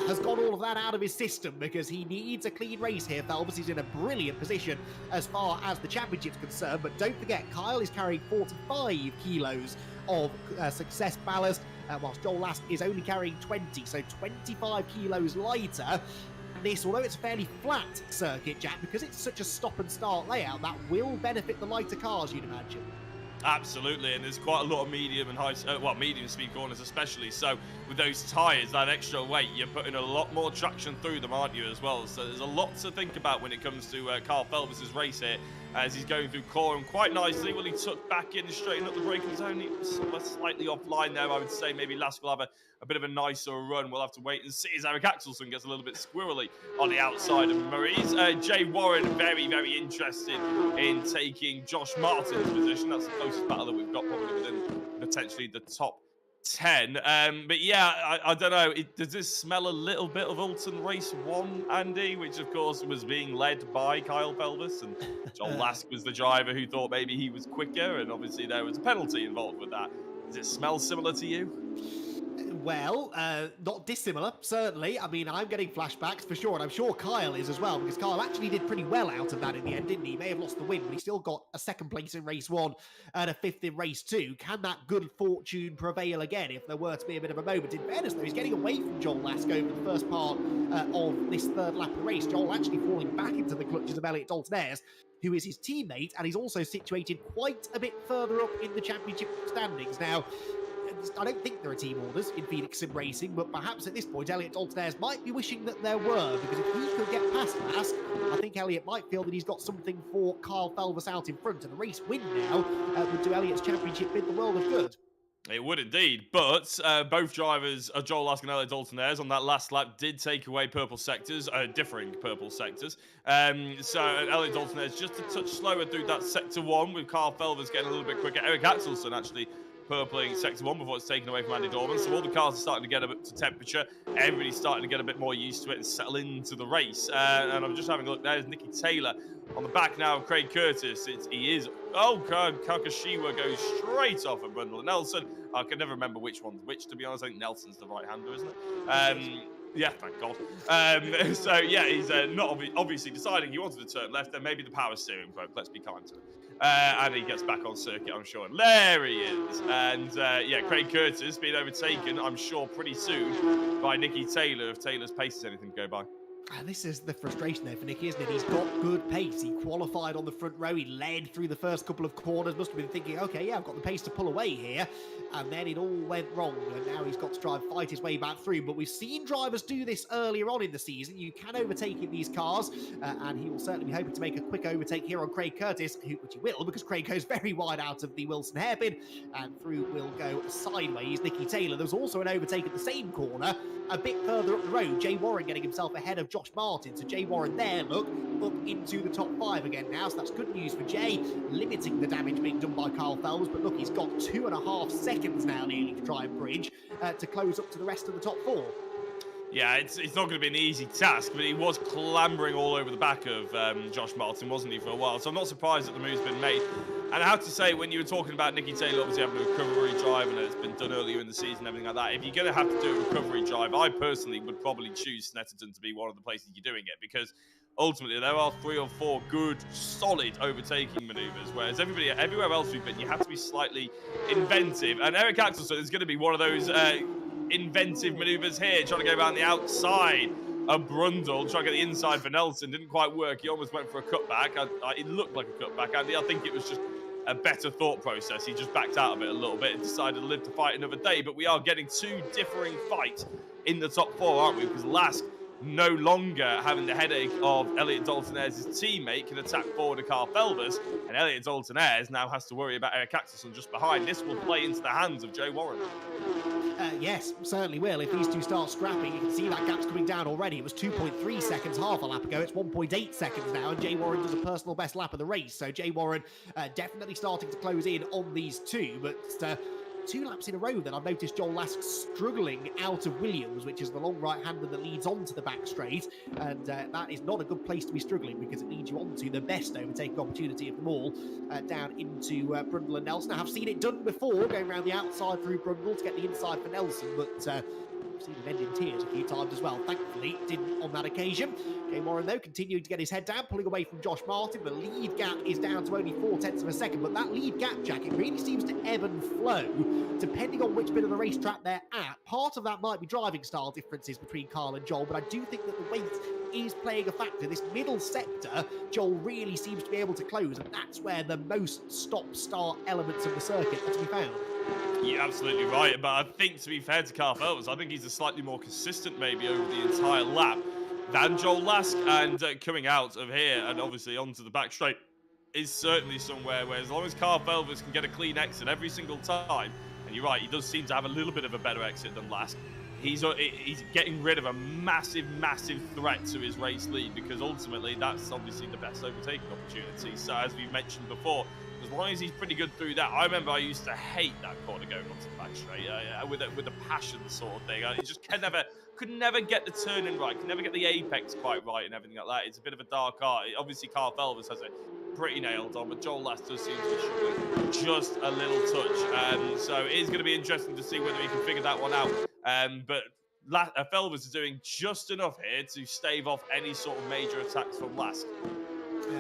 has got all of that out of his system, because he needs a clean race here. Felmus is in a brilliant position as far as the championship's concerned, but don't forget, Kyle is carrying 45 kilos of success ballast, whilst Joel Lask is only carrying 20, so 25 kilos lighter. And this, although it's a fairly flat circuit, Jack, because it's such a stop and start layout, that will benefit the lighter cars, you'd imagine. Absolutely, and there's quite a lot of medium and high, medium speed corners especially. So with those tyres, that extra weight, you're putting a lot more traction through them, aren't you, as well? So there's a lot to think about when it comes to Carl Felmus' race here, as he's going through quorum quite nicely. Well, he took back in and straightened up the braking zone. He was slightly offline there, I would say. Maybe Lask will have a bit of a nicer run. We'll have to wait and see as Eric Axelson gets a little bit squirrely on the outside of Murray's. Jay Warren, very, very interested in taking Josh Martin's position. That's the closest battle that we've got, probably within potentially the top 10. But yeah, I don't know. Does this smell a little bit of Oulton Race 1, Andy? Which, of course, was being led by Kyle Felmus. And Joel Lask was the driver who thought maybe he was quicker. And obviously there was a penalty involved with that. Does it smell similar to you? well. Not dissimilar, certainly. I mean, I'm getting flashbacks for sure, and I'm sure Kyle is as well, because Kyle actually did pretty well out of that in the end, didn't he? He may have lost the win, but he still got a 2nd place in race 1 and a 5th in race 2. Can that good fortune prevail again if there were to be a bit of a moment? In fairness, though, he's getting away from Joel Lask over the first part of this 3rd lap of the race. Joel actually falling back into the clutches of Elliot Dalton-Ayres, who is his teammate, and he's also situated quite a bit further up in the championship standings. Now, I don't think there are team orders in Phoenix Sim Racing, but perhaps at this point, Elliot Dalton-Ayres might be wishing that there were, because if he could get past Lask, I think Elliot might feel that he's got something for Kyle Felvis out in front, and a race win now would do Elliot's championship bid the world of good. It would indeed, but both drivers, Joel Lask and Elliot Dalton-Ayres, on that last lap did take away purple sectors, differing purple sectors. So Elliot Dalton-Ayres just a touch slower through that sector 1, with Kyle Felvis getting a little bit quicker. Eric Axelson actually purpling sector 1 before it's taken away from Andy Dorman. So all the cars are starting to get up to temperature. Everybody's starting to get a bit more used to it and settle into the race. And I'm just having a look. There's Nicky Taylor on the back now of Craig Curtis. He is... Oh, Kakashiwa goes straight off of Brundle. Nelson, I can never remember which one's which, to be honest. I think Nelson's the right-hander, isn't it? Yeah, thank God. So, yeah, he's not obviously deciding he wanted to turn left. Then maybe the power steering, but let's be kind to him. And he gets back on circuit, I'm sure. And there he is. And, yeah, Craig Curtis being overtaken, I'm sure, pretty soon by Nicky Taylor, if Taylor's pace is anything to go by. This is the frustration there for Nicky, isn't it? He's got good pace. He qualified on the front row. He led through the first couple of corners. Must have been thinking, okay, yeah, I've got the pace to pull away here. And then it all went wrong. And now he's got to try and fight his way back through. But we've seen drivers do this earlier on in the season. You can overtake in these cars. And he will certainly be hoping to make a quick overtake here on Craig Curtis, which he will, because Craig goes very wide out of the Wilson hairpin. And through will go sideways Nicky Taylor. There's also an overtake at the same corner, a bit further up the road. Jay Warren getting himself ahead of Josh Martin. So Jay Warren there, look, up into the top 5 again now. So that's good news for Jay, limiting the damage being done by Kyle Felvis. But look, he's got 2.5 seconds now nearly to try and bridge to close up to the rest of the top 4. Yeah, it's not going to be an easy task, but he was clambering all over the back of Josh Martin, wasn't he, for a while? So I'm not surprised that the move's been made. And I have to say, when you were talking about Nicky Taylor obviously having a recovery drive, and it's been done earlier in the season and everything like that, if you're going to have to do a recovery drive, I personally would probably choose Snetterton to be one of the places you're doing it, because ultimately there are 3 or 4 good, solid overtaking manoeuvres, whereas everywhere else we've been, you have to be slightly inventive. And Eric Axelson is going to be one of those inventive manoeuvres here, trying to go around the outside of Brundle, trying to get the inside for Nelson. Didn't quite work. He almost went for a cutback. It looked like a cutback, Andy. I think it was just a better thought process. He just backed out of it a little bit and decided to live to fight another day. But we are getting 2 differing fights in the top 4, aren't we? Because Lask, no longer having the headache of Elliot Dalton-Ayres' teammate, can attack forward to Kyle Felvis, and Elliot Dalton-Ayres now has to worry about Eric Axelson just behind. This will play into the hands of Jay Warren. Yes, certainly will. If these two start scrapping, you can see that gap's coming down already. It was 2.3 seconds half a lap ago. It's 1.8 seconds now, and Jay Warren does a personal best lap of the race. So Jay Warren definitely starting to close in on these two, but 2 laps in a row then I've noticed Joel Lask struggling out of Williams, which is the long right-hander that leads onto the back straight, and that is not a good place to be struggling, because it leads you onto the best overtaking opportunity of them all, down into Brundle and Nelson. I've seen it done before, going around the outside through Brundle to get the inside for Nelson, but I've seen him end in tears a few times as well. Thankfully, didn't on that occasion. Jay Warren, though, continuing to get his head down, pulling away from Josh Martin. The lead gap is down to only 0.4 of a second, but that lead gap, Jack, it really seems to ebb and flow depending on which bit of the racetrack they're at. Part of that might be driving style differences between Carl and Joel, but I do think that the weight is playing a factor. This middle sector, Joel really seems to be able to close, and that's where the most stop-start elements of the circuit are to be found. You're absolutely right, but I think, to be fair to Kyle Felvis, I think he's a slightly more consistent maybe over the entire lap than Joel Lask, and coming out of here and obviously onto the back straight is certainly somewhere where, as long as Kyle Felvis can get a clean exit every single time, and you're right, he does seem to have a little bit of a better exit than Lask, he's getting rid of a massive threat to his race lead, because ultimately that's obviously the best overtaking opportunity. So as we mentioned before, as long as he's pretty good through that, I remember I used to hate that corner going onto the back straight with a passion sort of thing. It just could never get the turning right, could never get the apex quite right and everything like that. It's a bit of a dark art. Obviously, Kyle Felvis has it pretty nailed on, but Joel Lask does seem to be struggling just a little touch. So it is going to be interesting to see whether he can figure that one out But Felvers is doing just enough here to stave off any sort of major attacks from Lask.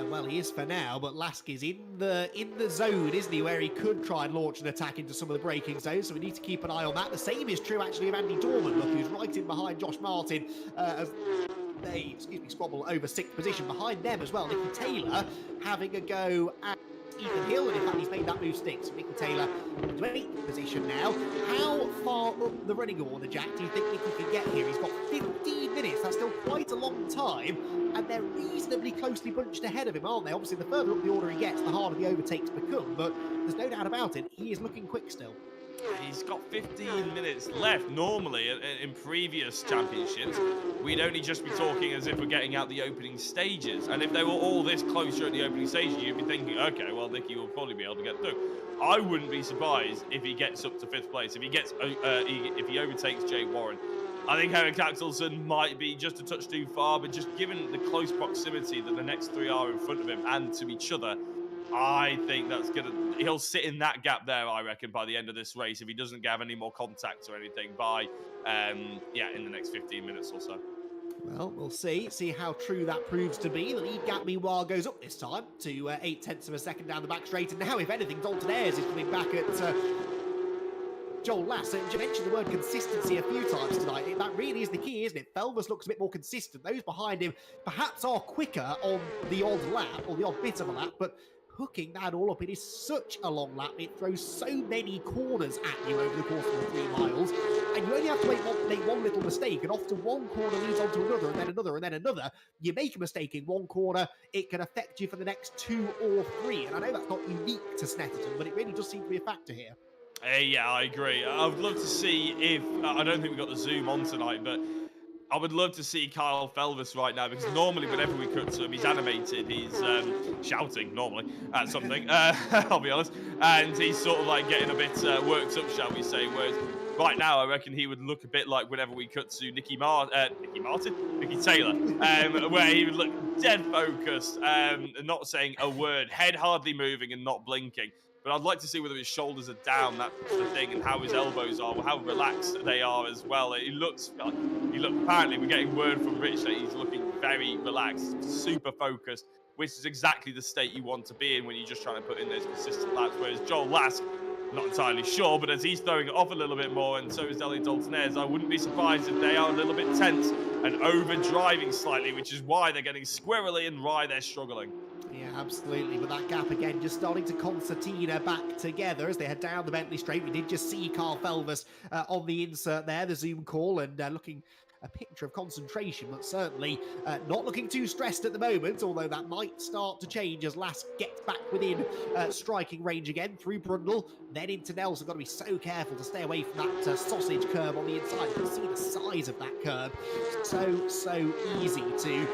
Well, he is for now, but Lask is in the zone, isn't he, where he could try and launch an attack into some of the braking zones, so we need to keep an eye on that. The same is true, actually, of Andy Dorman, look, who's right in behind Josh Martin, as they, squabble over 6th position. Behind them as well, Nicky Taylor having a go at Ethan Hill, and in fact, he's made that move stick. So Nicky Taylor in 8th position now. How far up the running order, Jack, do you think Nicky can get here? He's got 15 minutes. That's still quite a long time, and they're reasonably closely bunched ahead of him, aren't they? Obviously, the further up the order he gets, the harder the overtakes become, but there's no doubt about it. He is looking quick still. He's got 15 minutes left. Normally, in previous championships, we'd only just be talking as if we're getting out the opening stages. And if they were all this closer at the opening stages, you'd be thinking, okay, well, Nicky will probably be able to get through. I wouldn't be surprised if he gets up to 5th place, if he overtakes Jay Warren. I think Henrik Axelsson might be just a touch too far, but just given the close proximity that the next 3 are in front of him and to each other, I think he'll sit in that gap there, I reckon, by the end of this race, if he doesn't have any more contact or anything by, in the next 15 minutes or so. Well, we'll see how true that proves to be. The lead gap, meanwhile, goes up this time to 0.8 of a second down the back straight, and now, if anything, Dalton Ayres is coming back at Joel Lass. You mentioned the word consistency a few times tonight. That really is the key, isn't it? Felvers looks a bit more consistent. Those behind him perhaps are quicker on the odd lap, or the odd bit of a lap, but hooking that all up, it is such a long lap. It throws so many corners at you over the course of the 3 miles, and you only have to make one little mistake, and often one corner leads on to another, and then another, and then another. You make a mistake in one corner, it can affect you for the next 2 or 3, and I know that's not unique to Snetterton, but it really does seem to be a factor here. Yeah, I agree. I would love to see if... I don't think we've got the zoom on tonight, but I would love to see Kyle Felvers right now, because normally whenever we cut to him, he's animated. He's shouting, normally, at something, I'll be honest. And he's sort of like getting a bit worked up, shall we say. Whereas right now, I reckon he would look a bit like whenever we cut to Nicky Taylor, where he would look dead focused, not saying a word, head hardly moving and not blinking. But I'd like to see whether his shoulders are down, that's the thing, and how his elbows are, how relaxed they are as well. Apparently we're getting word from Rich that he's looking very relaxed, super focused, which is exactly the state you want to be in when you're just trying to put in those consistent laps. Whereas Joel Lask, not entirely sure, but as he's throwing it off a little bit more, and so is Elliot Dalton Ayres, I wouldn't be surprised if they are a little bit tense and over-driving slightly, which is why they're getting squirrely and why they're struggling. Yeah, absolutely. But that gap again just starting to concertina back together as they head down the Bentley Straight. We did just see Carl Felvers on the insert there, the Zoom call, and looking a picture of concentration, but certainly not looking too stressed at the moment, although that might start to change as Lask gets back within striking range again through Brundle, then into Nelson. Got to be so careful to stay away from that sausage curb on the inside. You can see the size of that curb. So easy to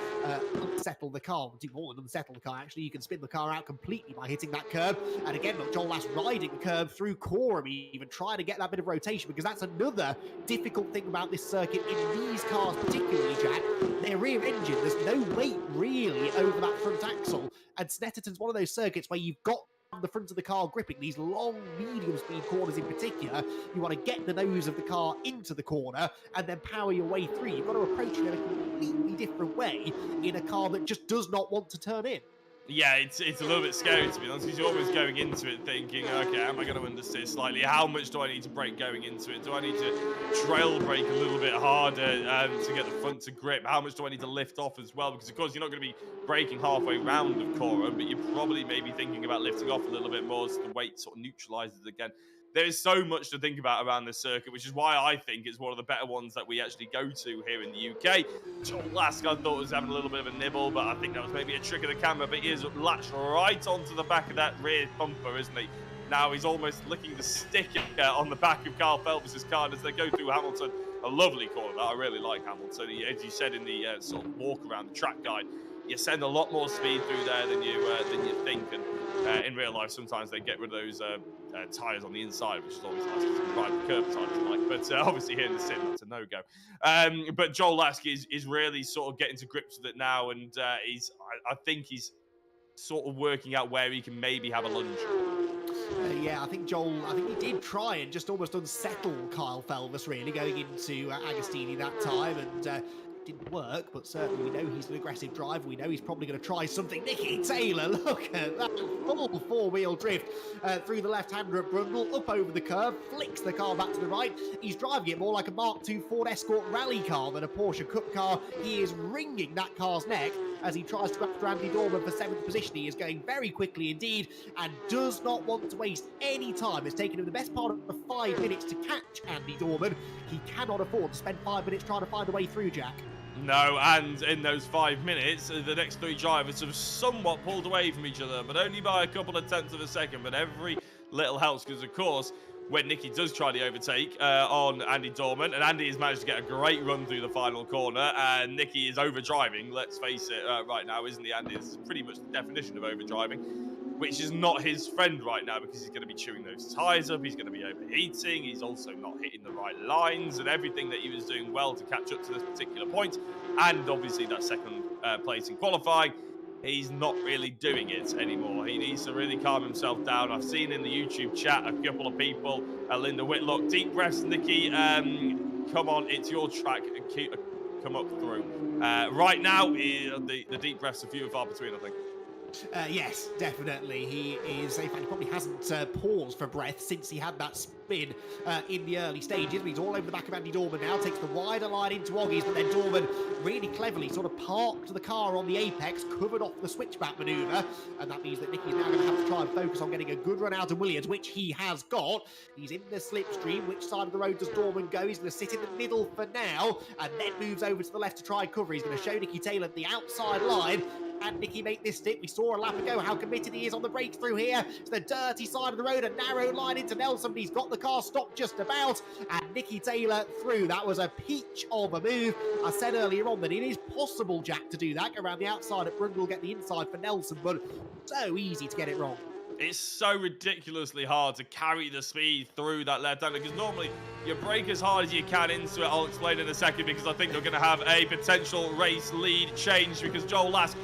unsettle the car. Do more than unsettle the car, actually. You can spin the car out completely by hitting that curb. And again, look, Joel Lass riding the curb through Coram, even trying to get that bit of rotation, because that's another difficult thing about this circuit in these cars particularly, Jack. Their rear engine, there's no weight really over that front axle, and Snetterton's one of those circuits where you've got the front of the car gripping these long medium speed corners in particular. You want to get the nose of the car into the corner and then power your way through. You've got to approach it in a completely different way in a car that just does not want to turn in. Yeah, it's a little bit scary, to be honest, because you're always going into it thinking, okay, am I going to understeer slightly? How much do I need to brake going into it? Do I need to trail brake a little bit harder to get the front to grip? How much do I need to lift off as well? Because, of course, you're not going to be braking halfway round of Cora, but you're probably maybe thinking about lifting off a little bit more so the weight sort of neutralizes again. There is so much to think about around this circuit, which is why I think it's one of the better ones that we actually go to here in the UK. Joel Lask, I thought, was having a little bit of a nibble, but I think that was maybe a trick of the camera, but he is latched right onto the back of that rear bumper, isn't he? Now he's almost licking the stick on the back of Carl Felvers' car as they go through Hamilton. A lovely corner that I really like, Hamilton. As you said in the sort of walk around the track guide, you send a lot more speed through there than you think, and in real life sometimes they get rid of those tyres on the inside, which is always nice because you can ride the curb tyres like, but obviously here in the sim that's a no-go. But Joel Lask is really sort of getting to grips with it now, and I think he's sort of working out where he can maybe have a lunge. Yeah, I think Joel, he did try and just almost unsettle Kyle Felvis, really, going into Agostini that time, and didn't work, but certainly we know he's an aggressive driver. We know he's probably going to try something. Nicky Taylor, look at that full four-wheel drift through the left-hander at Brundle, up over the curve, flicks the car back to the right. He's driving it more like a Mark II Ford Escort rally car than a Porsche Cup car. He is wringing that car's neck as he tries to go after Andy Dorman for 7th position. He is going very quickly indeed and does not want to waste any time. It's taken him the best part of 5 minutes to catch Andy Dorman. He cannot afford to spend 5 minutes trying to find a way through, Jack. No, and in those 5 minutes, the next 3 drivers have somewhat pulled away from each other, but only by a couple of tenths of a second. But every little helps, because, of course, when Nicky does try the overtake on Andy Dorman, and Andy has managed to get a great run through the final corner, and Nicky is overdriving, let's face it, right now, isn't he, Andy? It's pretty much the definition of overdriving, which is not his friend right now, because he's going to be chewing those tyres up, he's going to be overheating, he's also not hitting the right lines, and everything that he was doing well to catch up to this particular point, and obviously that second place in qualifying, he's not really doing it anymore. He needs to really calm himself down. I've seen in the YouTube chat a couple of people, Linda Whitlock, deep breaths, Nicky, come on, it's your track, come up through. Right now, the deep breaths are few and far between, I think. Yes, definitely. He is, in fact, he probably hasn't paused for breath since he had that spin in the early stages. He's all over the back of Andy Dorman now, takes the wider line into Oggies, but then Dorman really cleverly sort of parked the car on the apex, covered off the switchback manoeuvre, and that means that Nicky's now going to have to try and focus on getting a good run out of Williams, which he has got. He's in the slipstream. Which side of the road does Dorman go? He's going to sit in the middle for now, and then moves over to the left to try and cover. He's going to show Nicky Taylor the outside line. And Nicky make this stick. We saw a lap ago how committed he is on the breakthrough here. It's the dirty side of the road, a narrow line into Nelson, but he's got the car stopped just about. And Nicky Taylor through. That was a peach of a move. I said earlier on that it is possible, Jack, to do that. Go around the outside at Brundle, get the inside for Nelson, but so easy to get it wrong. It's so ridiculously hard to carry the speed through that left-hander, because normally you brake as hard as you can into it. I'll explain in a second, because I think you're going to have a potential race lead change, because Joel Lask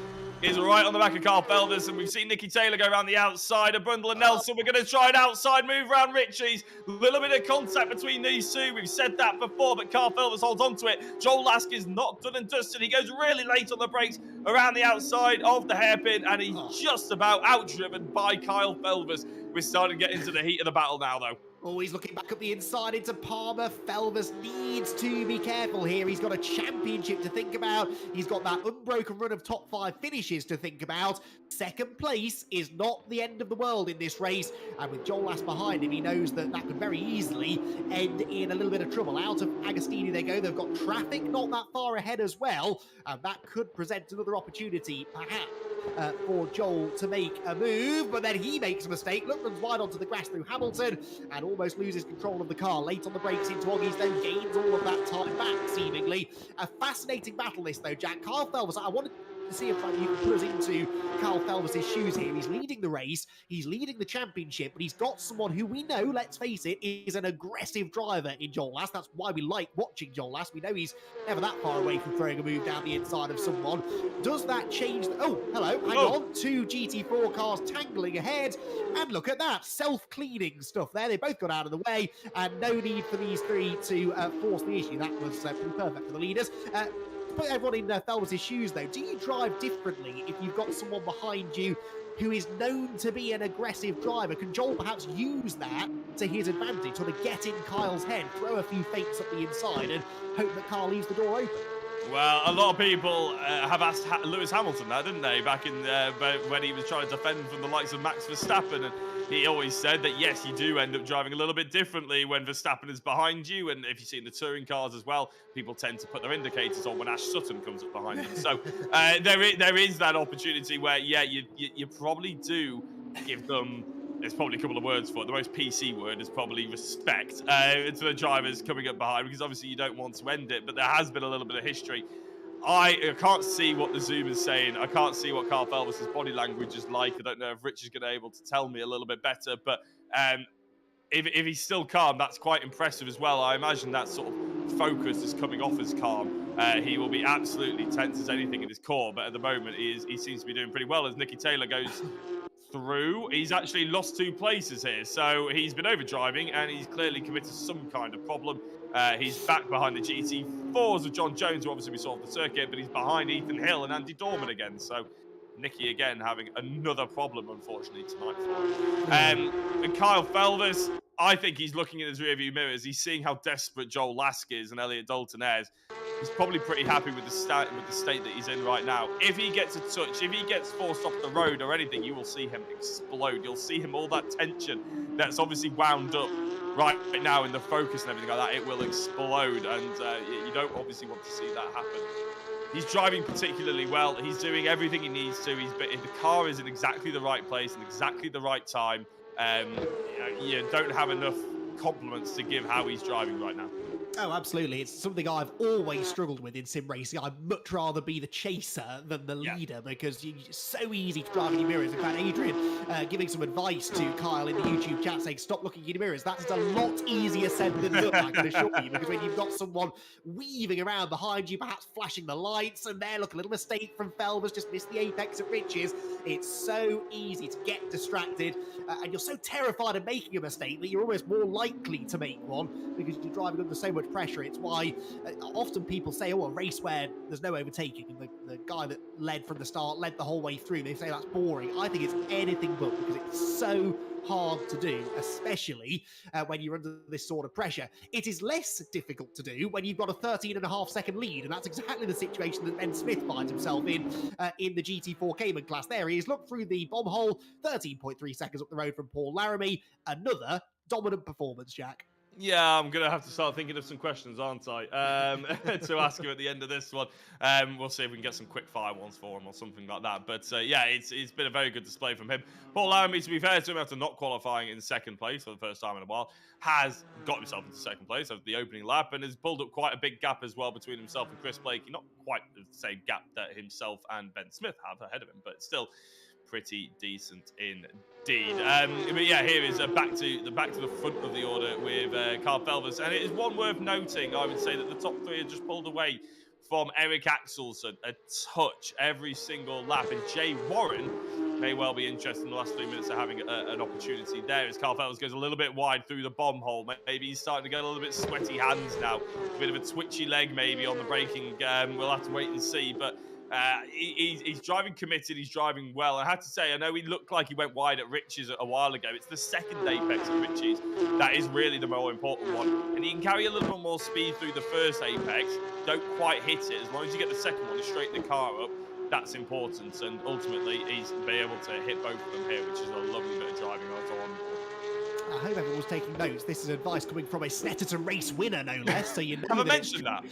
is right on the back of Carl Felvis, and we've seen Nicky Taylor go around the outside of Brundle and Nelson. We're going to try an outside move around Ritchie's. A little bit of contact between these two. We've said that before, but Carl Felvis holds on to it. Joel Lask is not done and dusted. He goes really late on the brakes around the outside of the hairpin, and he's just about outdriven by Kyle Felvis. We're starting to get into the heat of the battle now, though. Always looking back up the inside into Palmer. Felvis needs to be careful here. He's got a championship to think about. He's got that unbroken run of top 5 finishes to think about. Second place is not the end of the world in this race. And with Joel Lass behind him, he knows that that could very easily end in a little bit of trouble. Out of Agostini they go. They've got traffic not that far ahead as well. And that could present another opportunity, perhaps, for Joel to make a move. But then he makes a mistake. Look, runs wide onto the grass through Hamilton and almost loses control of the car. Late on the brakes into Oggies, then gains all of that time back, seemingly. A fascinating battle this, though, Jack. Carl Felvis, I wanted to see if you can put us into Carl Felvis' shoes here. He's leading the race, he's leading the championship, but he's got someone who we know, let's face it, is an aggressive driver in Joel Lass. That's why we like watching Joel Lass. We know he's never that far away from throwing a move down the inside of someone. Does that change oh, hello, hang on. 2 GT4 cars tangling ahead, and look at that, self-cleaning stuff there. They both got out of the way, and no need for these 3 to force the issue. That was pretty perfect for the leaders. Put everyone in Felvis' shoes, though. Do you drive differently if you've got someone behind you who is known to be an aggressive driver? Can Joel perhaps use that to his advantage, sort of get in Kyle's head, throw a few feints up the inside, and hope that Kyle leaves the door open? Well, a lot of people have asked Lewis Hamilton that, didn't they, back in when he was trying to defend from the likes of Max Verstappen, and he always said that, yes, you do end up driving a little bit differently when Verstappen is behind you, and if you see in the touring cars as well, people tend to put their indicators on when Ash Sutton comes up behind them. So there is that opportunity where, yeah, you probably do give them... There's probably a couple of words for it. The most PC word is probably respect to the drivers coming up behind, because obviously you don't want to end it, but there has been a little bit of history. I can't see what the Zoom is saying. I can't see what Carl Felvis' body language is like. I don't know if Rich is going to be able to tell me a little bit better, but if he's still calm, that's quite impressive as well. I imagine that sort of focus is coming off as calm. He will be absolutely tense as anything in his core, but at the moment he seems to be doing pretty well as Nicky Taylor goes through. He's actually lost 2 places here, so he's been over driving and he's clearly committed some kind of problem. He's back behind the GT4s of John Jones, who obviously we saw off the circuit, but he's behind Ethan Hill and Andy Dorman again. So Nicky again having another problem, unfortunately, tonight for him. And Kyle Felvers, I think he's looking in his rearview mirrors. He's seeing how desperate Joel Lask is and Elliot Dalton Ayres. He's probably pretty happy with the state that he's in right now. If he gets a touch, if he gets forced off the road or anything, you will see him explode. You'll see him, all that tension that's obviously wound up right now in the focus and everything like that, it will explode. And you don't obviously want to see that happen. He's driving particularly well. He's doing everything he needs to. The car is in exactly the right place and exactly the right time. You don't have enough compliments to give how he's driving right now. Oh, absolutely. It's something I've always struggled with in sim racing. I'd much rather be the chaser than the leader because it's so easy to drive in your mirrors. In fact, Adrian giving some advice to Kyle in the YouTube chat saying, stop looking in your mirrors. That's a lot easier said than done, I can assure you, because when you've got someone weaving around behind you, perhaps flashing the lights, and there, look, a little mistake from Felvers, just missed the apex at Riches. It's so easy to get distracted, and you're so terrified of making a mistake that you're almost more likely to make one because you're driving under so much pressure. It's why often people say, oh, a race where there's no overtaking and the guy that led from the start led the whole way through, they say that's boring. I think it's anything but, because it's so hard to do, especially when you're under this sort of pressure. It is less difficult to do when you've got a 13.5-second lead, and that's exactly the situation that Ben Smith finds himself in the GT4 Cayman class. There he is, look through the bomb hole, 13.3 seconds up the road from Paul Laramie. Another dominant performance, Jack. Yeah, I'm going to have to start thinking of some questions, aren't I, to ask you at the end of this one. We'll see if we can get some quick fire ones for him or something like that. But yeah, it's been a very good display from him. Paul Laramie, to be fair to him, after not qualifying in second place for the first time in a while, has got himself into second place over the opening lap and has pulled up quite a big gap as well between himself and Chris Blakey. Not quite the same gap that himself and Ben Smith have ahead of him, but still pretty decent indeed. But yeah, here is back to the front of the order with Carl Felvers, and it is one worth noting, I would say, that the top 3 have just pulled away from Eric Axelson a touch every single lap, and Jay Warren may well be interested in the last 3 minutes of having an opportunity there as Carl Felvers goes a little bit wide through the bomb hole. Maybe he's starting to get a little bit sweaty hands now, a bit of a twitchy leg maybe on the braking. We'll have to wait and see, but he's driving committed, he's driving well. I had to say, I know he looked like he went wide at Riches a while ago. It's the second apex at Riches that is really the more important one. And he can carry a little bit more speed through the first apex, don't quite hit it. As long as you get the second one and straighten the car up, that's important. And ultimately, he's been able to hit both of them here, which is a lovely bit of driving on. I hope everyone's taking notes. This is advice coming from a Snetterton race winner, no less. So you know. Have I mentioned that?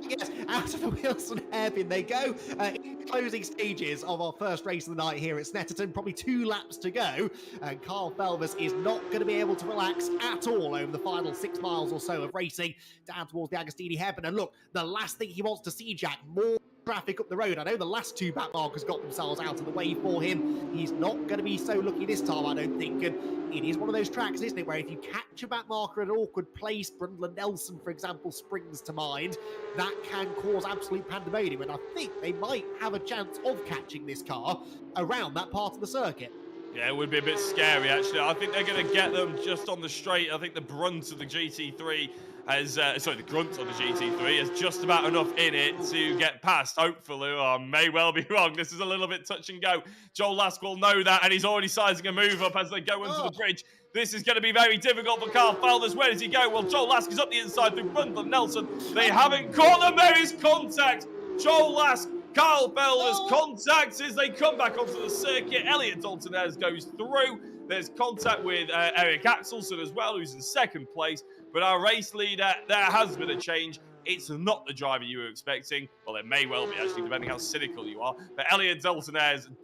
Yes, out of the Wilson hairpin they go. In the closing stages of our first race of the night here at Snetterton, probably 2 laps to go. And Carl Felvers is not going to be able to relax at all over the final 6 miles or so of racing down towards the Agostini hairpin. And look, the last thing he wants to see, Jack, more traffic up the road. I know the last 2 back markers got themselves out of the way for him. He's not going to be so lucky this time, I don't think. And it is one of those tracks, isn't it, where if you catch a back marker at an awkward place, Brundle and Nelson, for example, springs to mind, that can cause absolute pandemonium. And I think they might have a chance of catching this car around that part of the circuit. Yeah, it would be a bit scary, actually. I think they're going to get them just on the straight. I think the brunt of the GT3 the grunt of the GT3 has just about enough in it to get past, hopefully. I may well be wrong. This is a little bit touch and go. Joel Lask will know that, and he's already sizing a move up as they go into the bridge. This is going to be very difficult for Carl Felvers. Where does he go? Well, Joel Lask is up the inside through Brundle and Nelson. They haven't caught them. There is contact. Joel Lask, Carl Felvers, contact as they come back onto the circuit. Elliot Dalton goes through. There's contact with Eric Axelson as well, who's in second place. But our race leader, there has been a change. It's not the driver you were expecting. Well, it may well be, actually, depending how cynical you are. But Elliot Dalton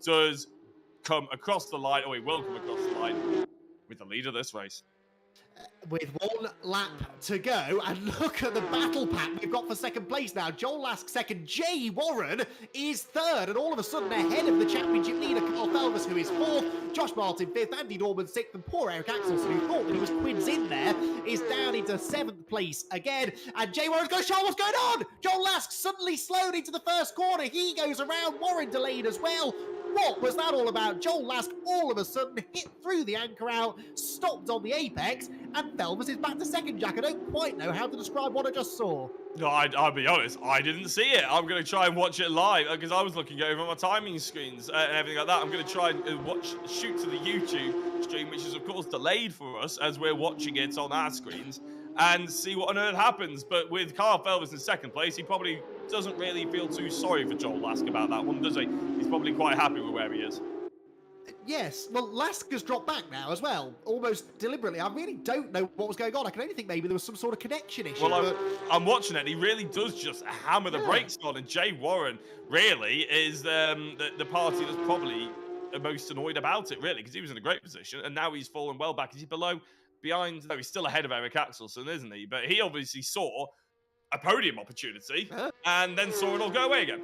does come across the line, or he will come across the line with the lead of this race. With 1 lap to go, and look at the battle pack we've got for second place now. Joel Lask second, Jay Warren is third, and all of a sudden ahead of the championship leader, Carl Felvers, who is 4th, Josh Martin 5th, Andy Norman 6th, and poor Eric Axelson, who thought that he was quids in there, is down into 7th place again, and Jay Warren's going to show what's going on! Joel Lask suddenly slowed into the first corner, he goes around, Warren delayed as well. What was that all about? Joel Lask all of a sudden hit through the anchor out, stopped on the apex, and Felmus is back to second, Jack. I don't quite know how to describe what I just saw. No, I'll be honest, I didn't see it. I'm going to try and watch it live because I was looking over my timing screens and everything like that. I'm going to try and shoot to the YouTube stream, which is, of course, delayed for us as we're watching it on our screens, and see what on earth happens. But with Carl Felvis in second place, he probably doesn't really feel too sorry for Joel Lask about that one, does he? He's probably quite happy with where he is. Yes, well, Lask has dropped back now as well, almost deliberately. I really don't know what was going on. I can only think maybe there was some sort of connection issue. Well, I'm watching it. He really does just hammer the brakes on, and Jay Warren really is the party that's probably the most annoyed about it, really, because he was in a great position, and now he's fallen well back. Is he behind? No, he's still ahead of Eric Axelson, isn't he? But he obviously saw a podium opportunity and then saw it all go away again.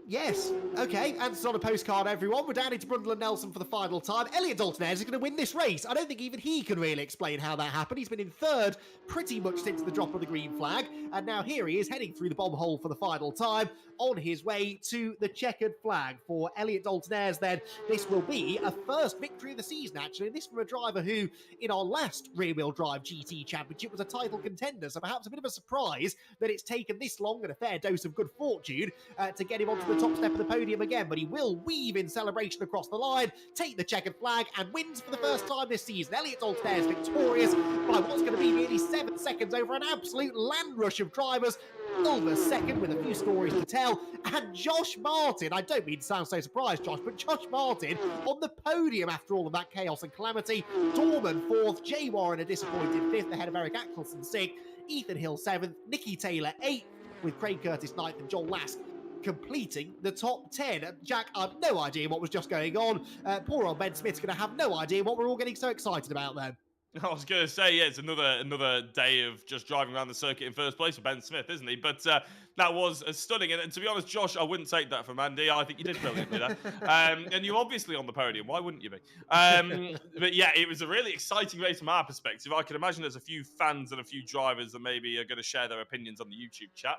Yes, okay, answers on a postcard, everyone. We're down into Brundle and Nelson for the final time. Elliot Dalton is going to win this race. I don't think even he can really explain how that happened. He's been in third pretty much since the drop of the green flag, and now here he is heading through the bomb hole for the final time on his way to the checkered flag. For Elliot Dalton then, this will be a first victory of the season, actually, and this from a driver who, in our last rear-wheel drive GT championship, was a title contender, so perhaps a bit of a surprise that it's taken this long and a fair dose of good fortune to get him onto the top step of the podium again, but he will weave in celebration across the line, take the checkered flag, and wins for the first time this season. Elliot Dalton is victorious by what's going to be nearly 7 seconds over an absolute land rush of drivers. Ulver second with a few stories to tell, and Josh Martin, I don't mean to sound so surprised, Josh, but Josh Martin on the podium after all of that chaos and calamity. Dorman fourth, Jay Warren a disappointed fifth ahead of Eric Axelson sixth, Ethan Hill seventh, Nicky Taylor eighth, with Craig Curtis ninth and Joel Lask completing the top 10. Jack, I've no idea what was just going on. Poor old Ben Smith's going to have no idea what we're all getting so excited about then. I was going to say, yeah, it's another day of just driving around the circuit in first place for Ben Smith, isn't he? But that was stunning. And to be honest, Josh, I wouldn't take that from Andy. I think you did brilliantly there. And you're obviously on the podium. Why wouldn't you be? But yeah, it was a really exciting race from our perspective. I can imagine there's a few fans and a few drivers that maybe are going to share their opinions on the YouTube chat.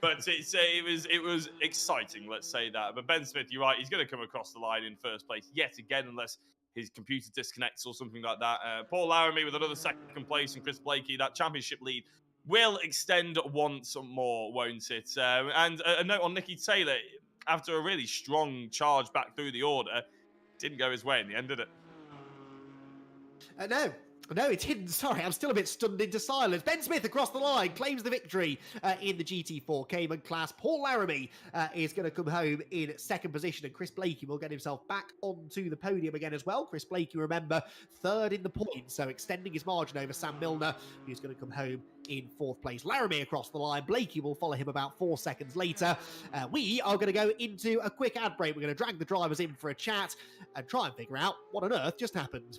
But it was exciting, let's say that. But Ben Smith, you're right. He's going to come across the line in first place yet again, unless his computer disconnects or something like that. Paul Laramie with another second place, and Chris Blakey, that championship lead will extend once more, won't it? And a note on Nicky Taylor, after a really strong charge back through the order, didn't go his way in the end, did it? No, it didn't. Sorry, I'm still a bit stunned into silence. Ben Smith across the line claims the victory in the GT4 Cayman class. Paul Laramie is going to come home in second position, and Chris Blakey will get himself back onto the podium again as well. Chris Blakey, remember, third in the points, so extending his margin over Sam Milner, who's going to come home in fourth place. Laramie across the line. Blakey will follow him about 4 seconds later. We are going to go into a quick ad break. We're going to drag the drivers in for a chat and try and figure out what on earth just happened.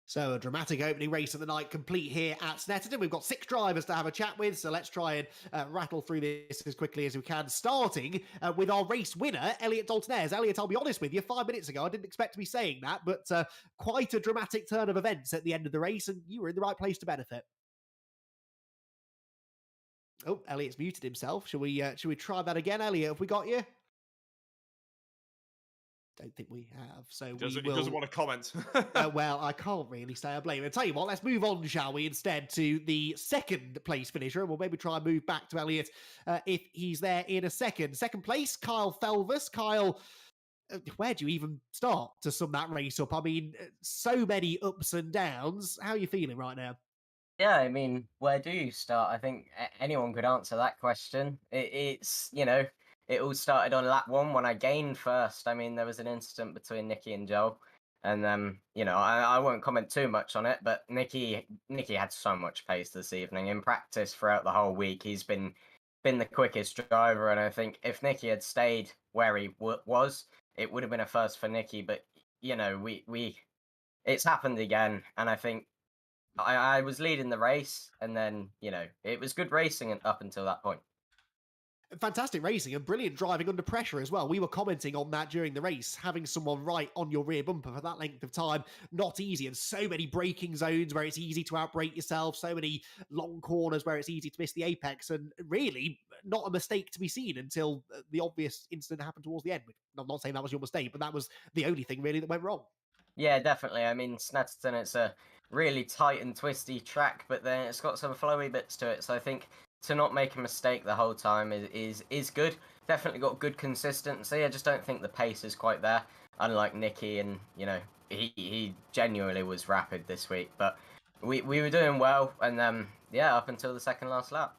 So a dramatic opening race of the night complete here at Snetterton. We've got 6 drivers to have a chat with, so let's try and rattle through this as quickly as we can, starting with our race winner, Elliot Dalton. Elliot, I'll be honest with you, 5 minutes ago, I didn't expect to be saying that, but quite a dramatic turn of events at the end of the race, and you were in the right place to benefit. Oh, Elliot's muted himself. Should we try that again, Elliot? Have we got you? don't think we have. So He we doesn't will. want to comment. Well, I can't really say I blame him. Tell you what, let's move on, shall we, instead to the second place finisher, and we'll maybe try and move back to Elliot if he's there in a second. Second place, Kyle Felvis. Kyle, where do you even start to sum that race up? I mean, so many ups and downs. How are you feeling right now? Yeah, I mean, where do you start? I think anyone could answer that question. It's, you know, it all started on lap 1 when I gained first. I mean, there was an incident between Nicky and Joel. And, you know, I won't comment too much on it, but Nicky had so much pace this evening. In practice throughout the whole week, he's been the quickest driver. And I think if Nicky had stayed where he was, it would have been a first for Nicky. But, you know, it's happened again. And I think I was leading the race, and then, you know, it was good racing up until that point. Fantastic racing and brilliant driving under pressure as well. We were commenting on that during the race. Having someone right on your rear bumper for that length of time, not easy. And so many braking zones where it's easy to outbrake yourself. So many long corners where it's easy to miss the apex. And really not a mistake to be seen until the obvious incident happened towards the end. I'm not saying that was your mistake, but that was the only thing really that went wrong. Yeah, definitely. I mean, Snetterton, it's a really tight and twisty track, but then it's got some flowy bits to it. So I think to not make a mistake the whole time is good. Definitely got good consistency. I just don't think the pace is quite there. Unlike Nicky, and, you know, he genuinely was rapid this week. But we were doing well, and yeah, up until the second last lap.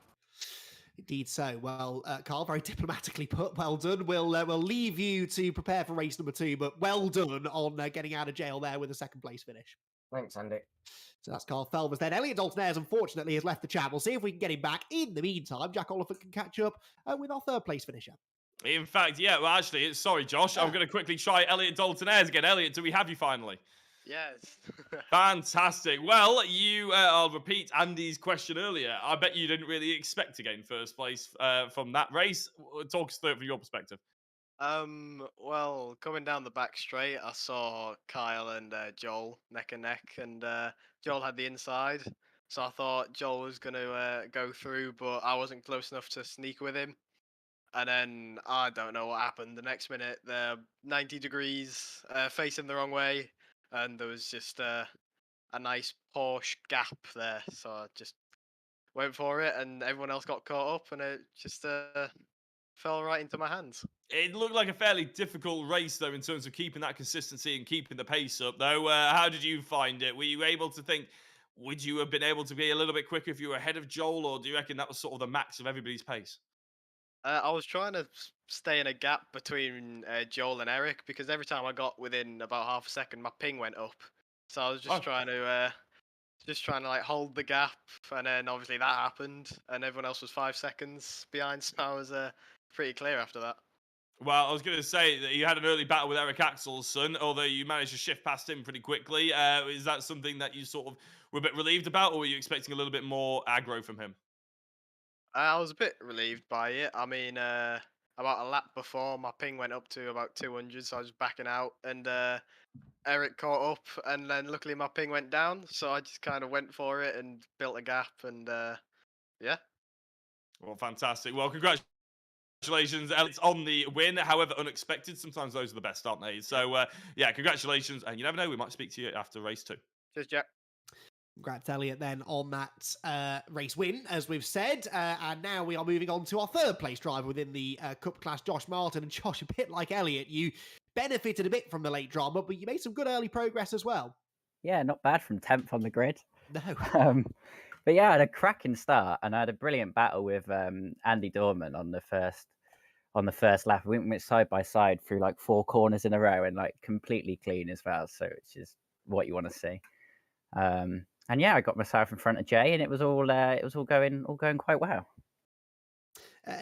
Indeed so. Well, Carl, very diplomatically put. Well done. We'll leave you to prepare for race number 2, but well done on getting out of jail there with a second place finish. Thanks, Andy. So that's Carl Felvis then. Elliot Dalton-Ayres, unfortunately, has left the chat. We'll see if we can get him back. In the meantime, Jack Oliphant can catch up with our third place finisher. In fact, yeah, well, actually, sorry, Josh. I'm going to quickly try Elliot Dalton-Ayres again. Elliot, do we have you finally? Yes. Fantastic. Well, I'll repeat Andy's question earlier. I bet you didn't really expect to gain first place from that race. Talk us through it from your perspective. Well, coming down the back straight, I saw Kyle and Joel neck and neck, and Joel had the inside, so I thought Joel was going to go through, but I wasn't close enough to sneak with him. And then I don't know what happened. The next minute, they're 90 degrees, facing the wrong way, and there was just a nice Porsche gap there, so I just went for it, and everyone else got caught up, and it just fell right into my hands. It looked like a fairly difficult race, though, in terms of keeping that consistency and keeping the pace up, though. How did you find it? Were you able to think, would you have been able to be a little bit quicker if you were ahead of Joel, or do you reckon that was sort of the max of everybody's pace? I was trying to stay in a gap between Joel and Eric, because every time I got within about half a second, my ping went up. So I was just trying to like hold the gap, and then obviously that happened, and everyone else was 5 seconds behind, so I was pretty clear after that. Well, I was going to say that you had an early battle with Eric Axel's son, although you managed to shift past him pretty quickly. Is that something that you sort of were a bit relieved about, or were you expecting a little bit more aggro from him? I was a bit relieved by it. I mean, about a lap before, my ping went up to about 200, so I was backing out, and Eric caught up, and then luckily my ping went down, so I just kind of went for it and built a gap, and yeah. Well, fantastic. Well, congratulations, Alex, on the win. However unexpected, sometimes those are the best, aren't they? So, yeah, congratulations, and you never know, we might speak to you after race 2. Cheers, Jack. Congrats, Elliot, then on that race win, as we've said. And now we are moving on to our third place driver within the Cup class, Josh Martin. And Josh, a bit like Elliot, you benefited a bit from the late drama, but you made some good early progress as well. Yeah, not bad from 10th on the grid. No. But yeah, I had a cracking start, and I had a brilliant battle with Andy Dorman on the first lap. We went side by side through like 4 corners in a row, and like completely clean as well. So it's just what you want to see. And yeah, I got myself in front of Jay, and it was all going quite well.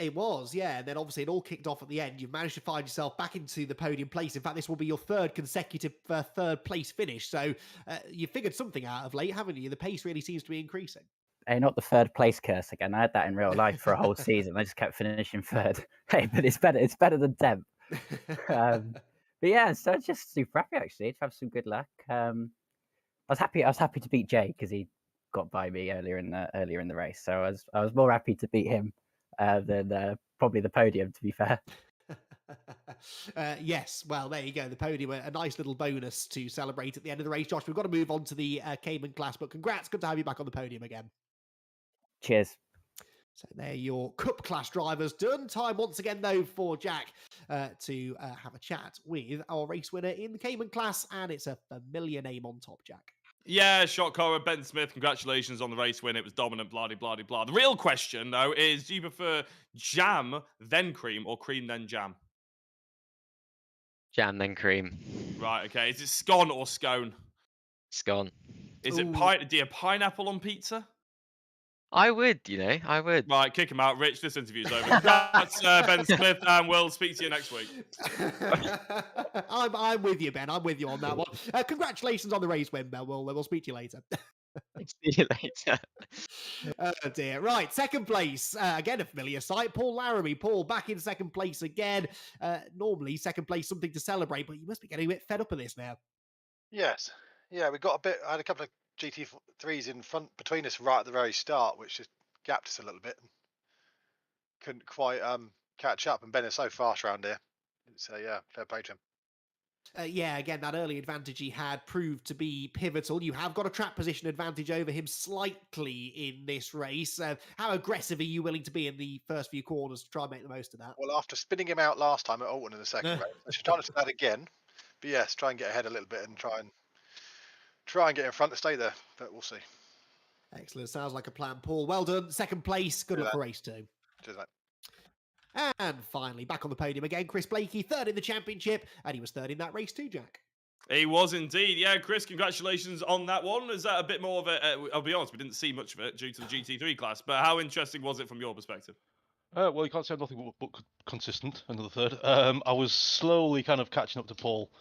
It was, yeah. And then obviously it all kicked off at the end. You've managed to find yourself back into the podium place. In fact, this will be your third consecutive third place finish. So you figured something out of late, haven't you? The pace really seems to be increasing. Hey, not the third place curse again. I had that in real life for a whole season. I just kept finishing third. Hey, but it's better. It's better than 10th. But yeah, so just super happy actually to have some good luck. I was happy to beat Jay because he got by me earlier in the race. So I was more happy to beat him than probably the podium, to be fair. Yes, well, there you go. The podium, a nice little bonus to celebrate at the end of the race. Josh, we've got to move on to the Cayman class, but congrats. Good to have you back on the podium again. Cheers. So there your Cup class drivers done. Time once again, though, for Jack to have a chat with our race winner in the Cayman class, and it's a familiar name on top, Jack. Yeah, shot caller Ben Smith. Congratulations on the race win. It was dominant, blah, blah, blah, blah. The real question, though, is do you prefer jam, then cream, or cream, then jam? Jam, then cream. Right, okay. Is it scone or scone? Scone. Is it do you pineapple on pizza? I would, I would. Right, kick him out, Rich. This interview's over. That's Ben Smith, and we'll speak to you next week. I'm with you, Ben. I'm with you on that one. Congratulations on the race win, Ben. We'll speak to you later. See you later. Oh dear. Right, second place. Again, a familiar sight. Paul Laramie. Paul back in second place again. Normally, second place something to celebrate, but you must be getting a bit fed up of this now. Yes. Yeah, we got a bit. I had a couple of GT3s in front between us right at the very start, which just gapped us a little bit. Couldn't quite catch up, and Ben is so fast around here. So yeah, fair play to him. Yeah, again, that early advantage he had proved to be pivotal. You have got a track position advantage over him slightly in this race. How aggressive are you willing to be in the first few corners to try and make the most of that? Well, after spinning him out last time at Oulton in the second race, I should try to do that again. But yes, try and get ahead a little bit and try and get in front to stay there. But we'll see. Excellent. Sounds like a plan, Paul. Well done. Second place. Good luck for race 2. Cheers, mate. And finally, back on the podium again, Chris Blakey, third in the championship, and he was third in that race too, Jack. He was indeed. Yeah, Chris, congratulations on that one. Is that a bit more of a... I'll be honest, we didn't see much of it due to the GT3 class, but how interesting was it from your perspective? Well, you can't say nothing but consistent, another third. I was slowly kind of catching up to Paul.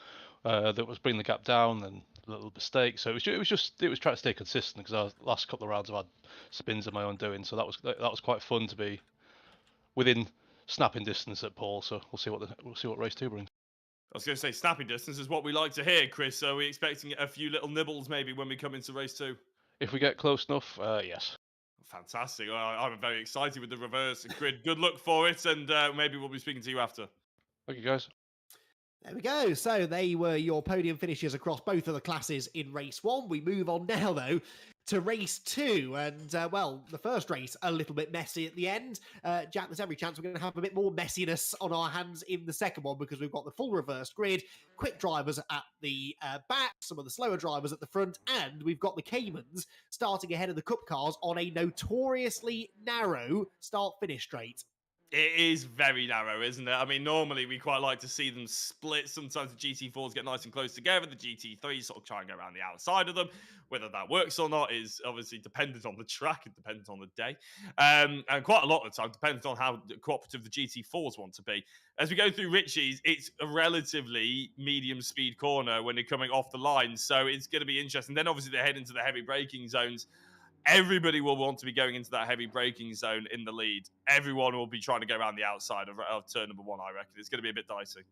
That was bringing the gap down and a little mistake. So it was trying to stay consistent because the last couple of rounds I've had spins of my own doing. So that was quite fun to be within snapping distance at Paul. So we'll see what race 2 brings. I was going to say snapping distance is what we like to hear, Chris. So we're expecting a few little nibbles maybe when we come into race 2. If we get close enough, yes. Fantastic. I'm very excited with the reverse grid. Good luck for it, and maybe we'll be speaking to you after. Thank you, guys. There we go. So they were your podium finishes across both of the classes in race 1. We move on now, though, to race 2. And, well, the first race, a little bit messy at the end. Jack, there's every chance we're going to have a bit more messiness on our hands in the second one because we've got the full reverse grid, quick drivers at the back, some of the slower drivers at the front, and we've got the Caymans starting ahead of the Cup cars on a notoriously narrow start-finish straight. It is very narrow, isn't it? I mean, normally we quite like to see them split. Sometimes the GT4s get nice and close together. The GT3s sort of try and go around the outside of them. Whether that works or not is obviously dependent on the track. It depends on the day. And quite a lot of the time depends on how cooperative the GT4s want to be. As we go through Richie's, it's a relatively medium speed corner when you're coming off the line. So it's going to be interesting. Then obviously they head into the heavy braking zones. Everybody will want to be going into that heavy braking zone in the lead. Everyone will be trying to go around the outside of turn number 1, I reckon. It's going to be a bit dicey.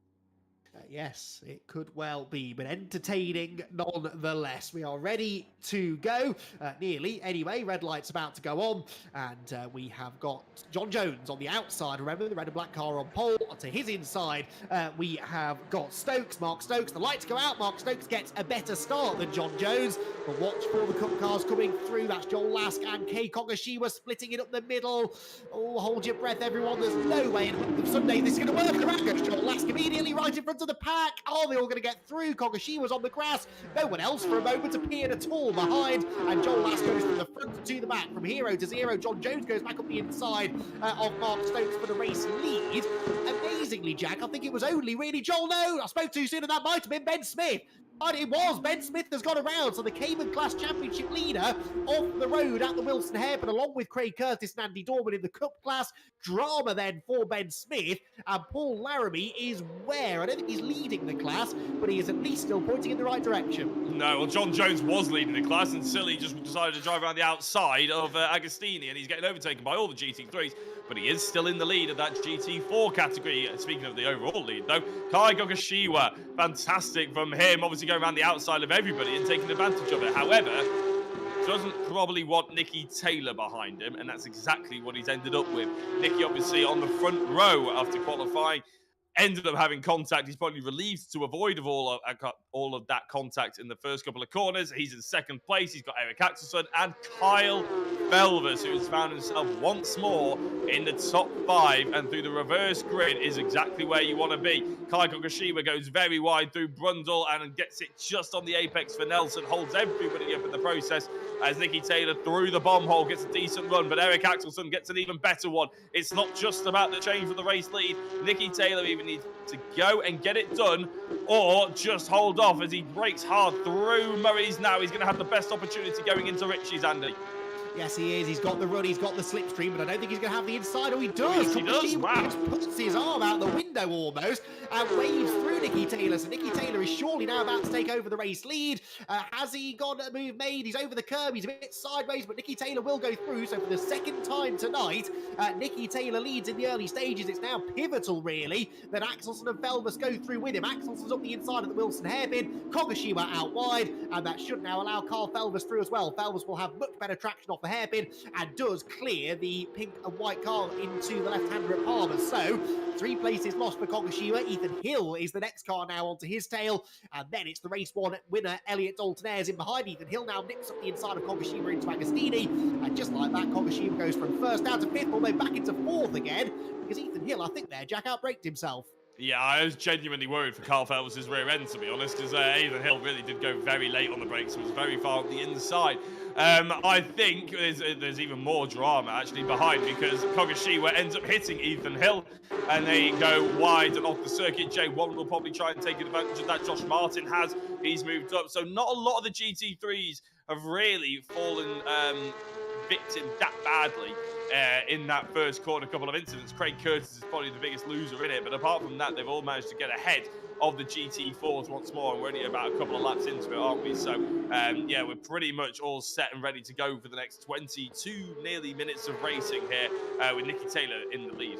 Yes, it could well be, but entertaining nonetheless. We are ready to go. Nearly, anyway. Red light's about to go on, and we have got John Jones on the outside. Remember, the red and black car on pole. To his inside, we have got Mark Stokes. The lights go out. Mark Stokes gets a better start than John Jones. But watch for the Cup cars coming through. That's Joel Lask and Kei Kogashiwa splitting it up the middle. Oh, hold your breath, everyone. There's no way in Sunday this is going to work. Around goes Joel Lask immediately right in front of the pack. Oh, they're all going to get through. Kogashiwa's on the grass. No one else for a moment appeared at all behind. And Joel Lask goes from the front to the back. From hero to zero. John Jones goes back up the inside of Mark Stokes for the race lead. Amazingly, Jack, I think it was only really Joel. No, I spoke too soon, and that might have been Ben Smith. But it was. Ben Smith has got around. So the Cayman Class Championship leader off the road at the Wilson Hairpin, along with Craig Curtis and Andy Dorman in the Cup class. Drama then for Ben Smith. And Paul Laramie is where? I don't think he's leading the class, but he is at least still pointing in the right direction. No, well, John Jones was leading the class, and Silly just decided to drive around the outside of Agostini, and he's getting overtaken by all the GT3s. But he is still in the lead of that GT4 category. Speaking of the overall lead, though, Kei Kogashiwa, fantastic from him, obviously going around the outside of everybody and taking advantage of it. However, doesn't probably want Nicky Taylor behind him, and that's exactly what he's ended up with. Nicky obviously on the front row after qualifying. ended up having contact. He's probably relieved to avoid all of that contact in the first couple of corners. He's in second place. He's got Eric Axelsson and Kyle Felvers, who's found himself once more in the top 5, and through the reverse grid is exactly where you want to be. Kai Kogashiwa goes very wide through Brundle and gets it just on the apex for Nelson, holds everybody up in the process as Nicky Taylor through the bomb hole gets a decent run, but Eric Axelsson gets an even better one. It's not just about the change for the race lead. Nicky Taylor even needs to go and get it done, or just hold off as he breaks hard through Murray's. Now he's going to have the best opportunity going into Richie's, Andy. Yes, he is. He's got the run, he's got the slipstream, but I don't think he's going to have the inside. Oh, he does. Yes, he does. Wow. Just puts his arm out the window almost and waves through Nicky Taylor. So Nicky Taylor is surely now about to take over the race lead. Has he got a move made? He's over the curb. He's a bit sideways, but Nicky Taylor will go through. So for the second time tonight, Nicky Taylor leads in the early stages. It's now pivotal, really, that Axelsson and Felvers go through with him. Axelsson's up the inside of the Wilson hairpin. Kogashiwa out wide, and that should now allow Carl Felvers through as well. Felvers will have much better traction off the hairpin and does clear the pink and white car into the left-hander at Palmer. So 3 places lost for Kogashiwa. Ethan Hill is the next car now onto his tail, and then it's the race 1 winner Elliot Dalton Ayres in behind. Ethan Hill now nips up the inside of Kogashiwa into Agostini, and just like that, Kogashiwa goes from first down to 5th, although back into 4th again, because Ethan Hill, I think there, Jack, outbraked himself. Yeah, I was genuinely worried for Carl Felvers' rear end, to be honest, because Ethan Hill really did go very late on the brakes and was very far on the inside. I think there's even more drama actually behind, because Kogashiwa ends up hitting Ethan Hill and they go wide and off the circuit. J1 will probably try and take advantage of that. Josh Martin has. He's moved up. So not a lot of the GT3s have really fallen victim that badly in that first corner couple of incidents. Craig Curtis is probably the biggest loser in it, but apart from that, they've all managed to get ahead of the GT4s once more, and we're only about a couple of laps into it, aren't we? So, yeah, we're pretty much all set and ready to go for the next 22 nearly minutes of racing here with Nicky Taylor in the lead.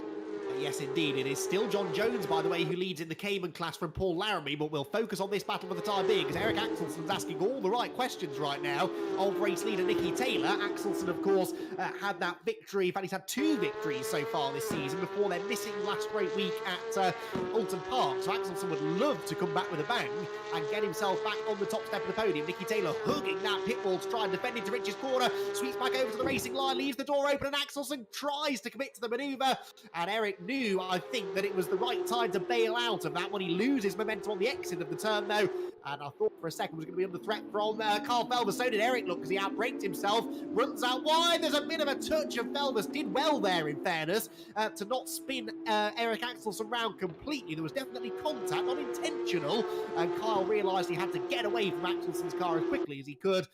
Yes, indeed. It is still John Jones, by the way, who leads in the Cayman class from Paul Laramie, but we'll focus on this battle for the time being, because Eric Axelsson's asking all the right questions right now of race leader Nicky Taylor. Axelsson, of course, had that victory. In fact, he's had 2 victories so far this season before their missing last great week at Oulton Park. So Axelsson would love to come back with a bang and get himself back on the top step of the podium. Nicky Taylor hugging that pit wall to try and defend into Rich's corner. Sweeps back over to the racing line, leaves the door open, and Axelsson tries to commit to the manoeuvre. And Eric knew, I think, that it was the right time to bail out of that when he loses momentum on the exit of the turn, though. And I thought for a second was going to be under threat from Carl Felvers. So did Eric, look, because he outbraked himself. Runs out wide. There's a bit of a touch, and Felvers did well there, in fairness, to not spin Eric Axelsson round completely. There was definitely contact, not intentional. And Kyle realised he had to get away from Axelsson's car as quickly as he could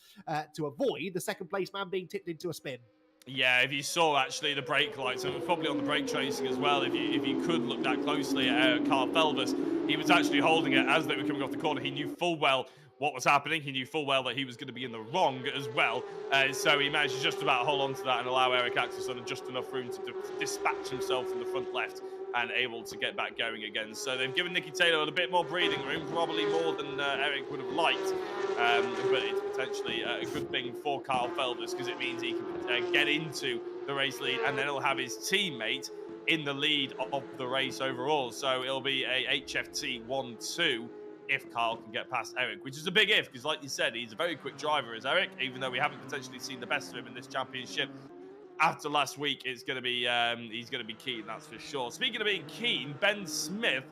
to avoid the second place man being tipped into a spin. Yeah, if you saw actually the brake lights, and it was probably on the brake tracing as well, if you could look that closely at Carl Felvers, he was actually holding it as they were coming off the corner. He knew full well what was happening. He knew full well that he was going to be in the wrong as well. So he managed to just about hold on to that and allow Eric Axelsson just enough room to dispatch himself from the front left and able to get back going again. So they've given Nicky Taylor a bit more breathing room, probably more than Eric would have liked. But it's potentially a good thing for Carl Felvers, because it means he can get into the race lead, and then he'll have his teammate in the lead of the race overall. So it'll be a HFT 1-2 if Carl can get past Eric, which is a big if, because like you said, he's a very quick driver, is Eric, even though we haven't potentially seen the best of him in this championship. After last week, it's going to be he's going to be keen, that's for sure. Speaking of being keen, Ben Smith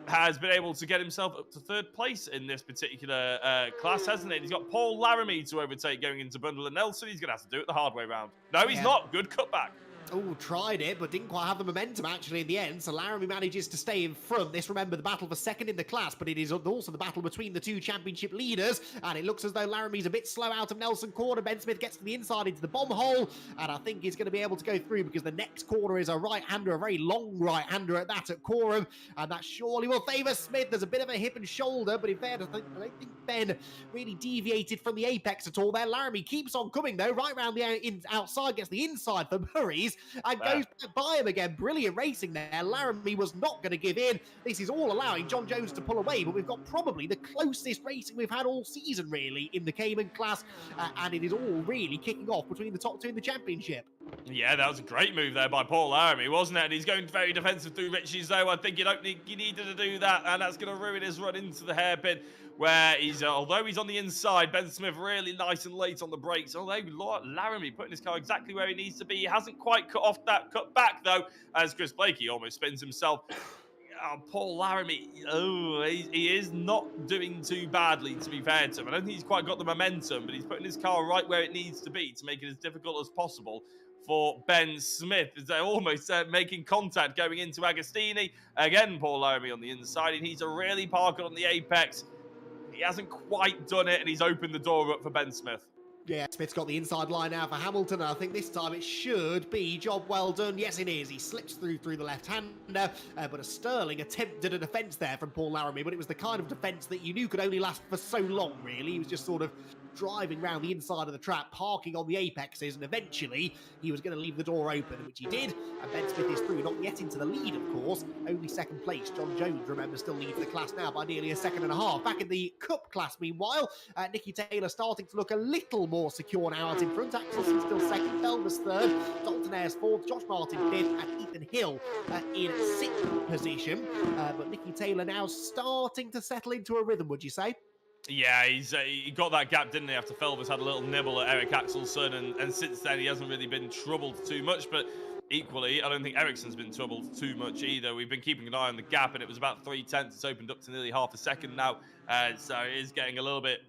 has been able to get himself up to 3rd place in this particular class, hasn't he? He's got Paul Laramie to overtake going into Bundle and Nelson. He's going to have to do it the hard way round. No, he's not. Good cutback. Oh, tried it, but didn't quite have the momentum actually in the end. So Laramie manages to stay in front. This, remember, the battle for second in the class, but it is also the battle between the 2 championship leaders. And it looks as though Laramie's a bit slow out of Nelson corner. Ben Smith gets to the inside into the bomb hole, and I think he's going to be able to go through, because the next corner is a right-hander, a very long right-hander at that at Coram, and that surely will favour Smith. There's a bit of a hip and shoulder, but in fairness, I don't think Ben really deviated from the apex at all there. Laramie keeps on coming, though, right round the outside, gets the inside for Murray's, and goes back by him again. Brilliant racing there. Laramie was not going to give in. This is all allowing John Jones to pull away, but we've got probably the closest racing we've had all season, really, in the Cayman class, and it is all really kicking off between the top two in the championship. Yeah, that was a great move there by Paul Laramie, wasn't it? And he's going very defensive through Ritchie's, though. I think you needed to do that, and that's going to ruin his run into the hairpin, where he's, although he's on the inside, Ben Smith really nice and late on the brakes. Although Laramie putting his car exactly where he needs to be. He hasn't quite cut off that cut back, though, as Chris Blakey almost spins himself. Paul Laramie, he is not doing too badly, to be fair to him. I don't think he's quite got the momentum, but he's putting his car right where it needs to be to make it as difficult as possible for Ben Smith, as they're almost making contact going into Agostini. Again, Paul Laramie on the inside. He needs to really park it on the apex. He hasn't quite done it, and he's opened the door up for Ben Smith. Yeah, Smith's got the inside line now for Hamilton. I think this time it should be job well done. Yes, it is. He slips through the left-hander, but a sterling attempt at a defence there from Paul Laramie, but it was the kind of defence that you knew could only last for so long, really. He was just sort of driving around the inside of the track, parking on the apexes, and eventually he was going to leave the door open, which he did, and Ben Smith is through, not yet into the lead, of course, only second place. John Jones, remember, still leads the class now by nearly a second and a half. Back in the Cup class, meanwhile, Nicky Taylor starting to look a little more secure now out in front. Axelson still second, Felbus third, Dalton Ayres fourth, Josh Martin fifth, and Ethan Hill in sixth position. But Nicky Taylor now starting to settle into a rhythm, would you say? Yeah, he got that gap, didn't he, after Felbus had a little nibble at Eric Axelsson, and since then he hasn't really been troubled too much, but equally, I don't think Ericsson's been troubled too much either. We've been keeping an eye on the gap, and it was about 0.3. It's opened up to nearly half a second now, so it is getting a little bit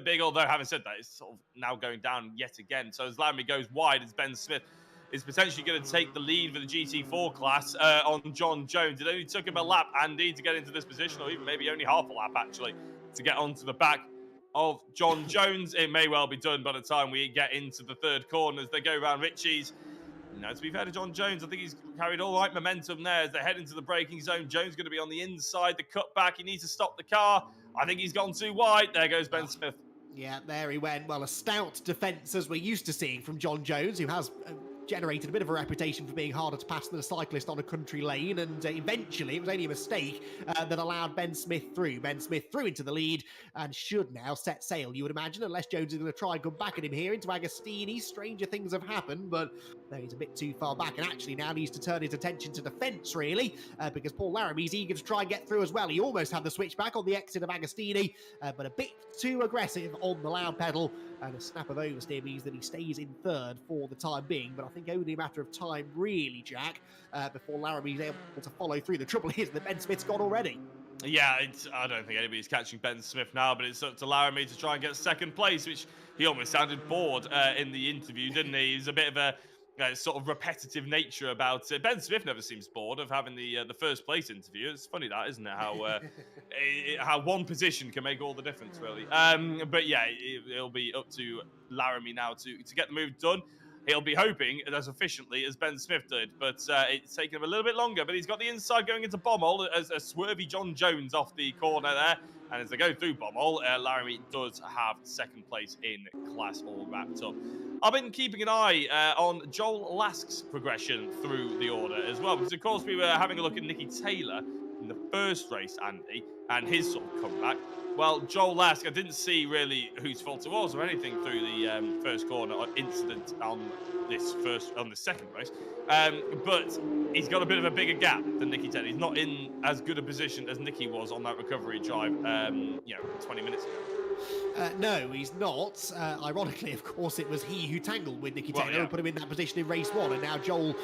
big, although having said that, it's sort of now going down yet again. So as Laramie goes wide, as Ben Smith is potentially going to take the lead for the GT4 class on John Jones. It only took him a lap, Andy, to get into this position, or even maybe only half a lap, actually, to get onto the back of John Jones. It may well be done by the time we get into the third corner as they go around Ritchie's. No, to be fair to John Jones, I think he's carried all right momentum there as they head into the braking zone. Jones going to be on the inside, the cutback. He needs to stop the car. I think he's gone too wide. There goes Ben Smith. Yeah, there he went. Well, a stout defence as we're used to seeing from John Jones, who has generated a bit of a reputation for being harder to pass than a cyclist on a country lane, and eventually it was only a mistake that allowed Ben Smith through. Ben Smith through into the lead and should now set sail, you would imagine, unless Jones is going to try and come back at him here into Agostini. Stranger things have happened, but no, he's a bit too far back and actually now needs to turn his attention to defence, really, because Paul Laramie's eager to try and get through as well. He almost had the switchback on the exit of Agostini, but a bit too aggressive on the loud pedal, and a snap of oversteer means that he stays in third for the time being. But I think only a matter of time, really, Jack, before Laramie's able to follow through. The trouble is that Ben Smith's gone already. Yeah, I don't think anybody's catching Ben Smith now, but it's up to Laramie to try and get second place, which he almost sounded bored in the interview, didn't he? He's a bit of a sort of repetitive nature about it. Ben Smith never seems bored of having the first place interview. It's funny that, isn't it? How one position can make all the difference, really. But yeah, it'll be up to Laramie now to get the move done. He'll be hoping as efficiently as Ben Smith did, but it's taken him a little bit longer. But he's got the inside going into Bommel as a swervy John Jones off the corner there. And as they go through Bommel, Laramie does have second place in class all wrapped up. I've been keeping an eye on Joel Lask's progression through the order as well, because of course we were having a look at Nicky Taylor in the first race, Andy, and his sort of comeback. Well, Joel Lask, I didn't see really whose fault it was or anything through the first corner incident on the second race, but he's got a bit of a bigger gap than Nicky Taylor. He's not in as good a position as Nicky was on that recovery drive, 20 minutes ago. No, he's not. Ironically, of course, it was he who tangled with Nicky Taylor and put him in that position in race one, and now Joel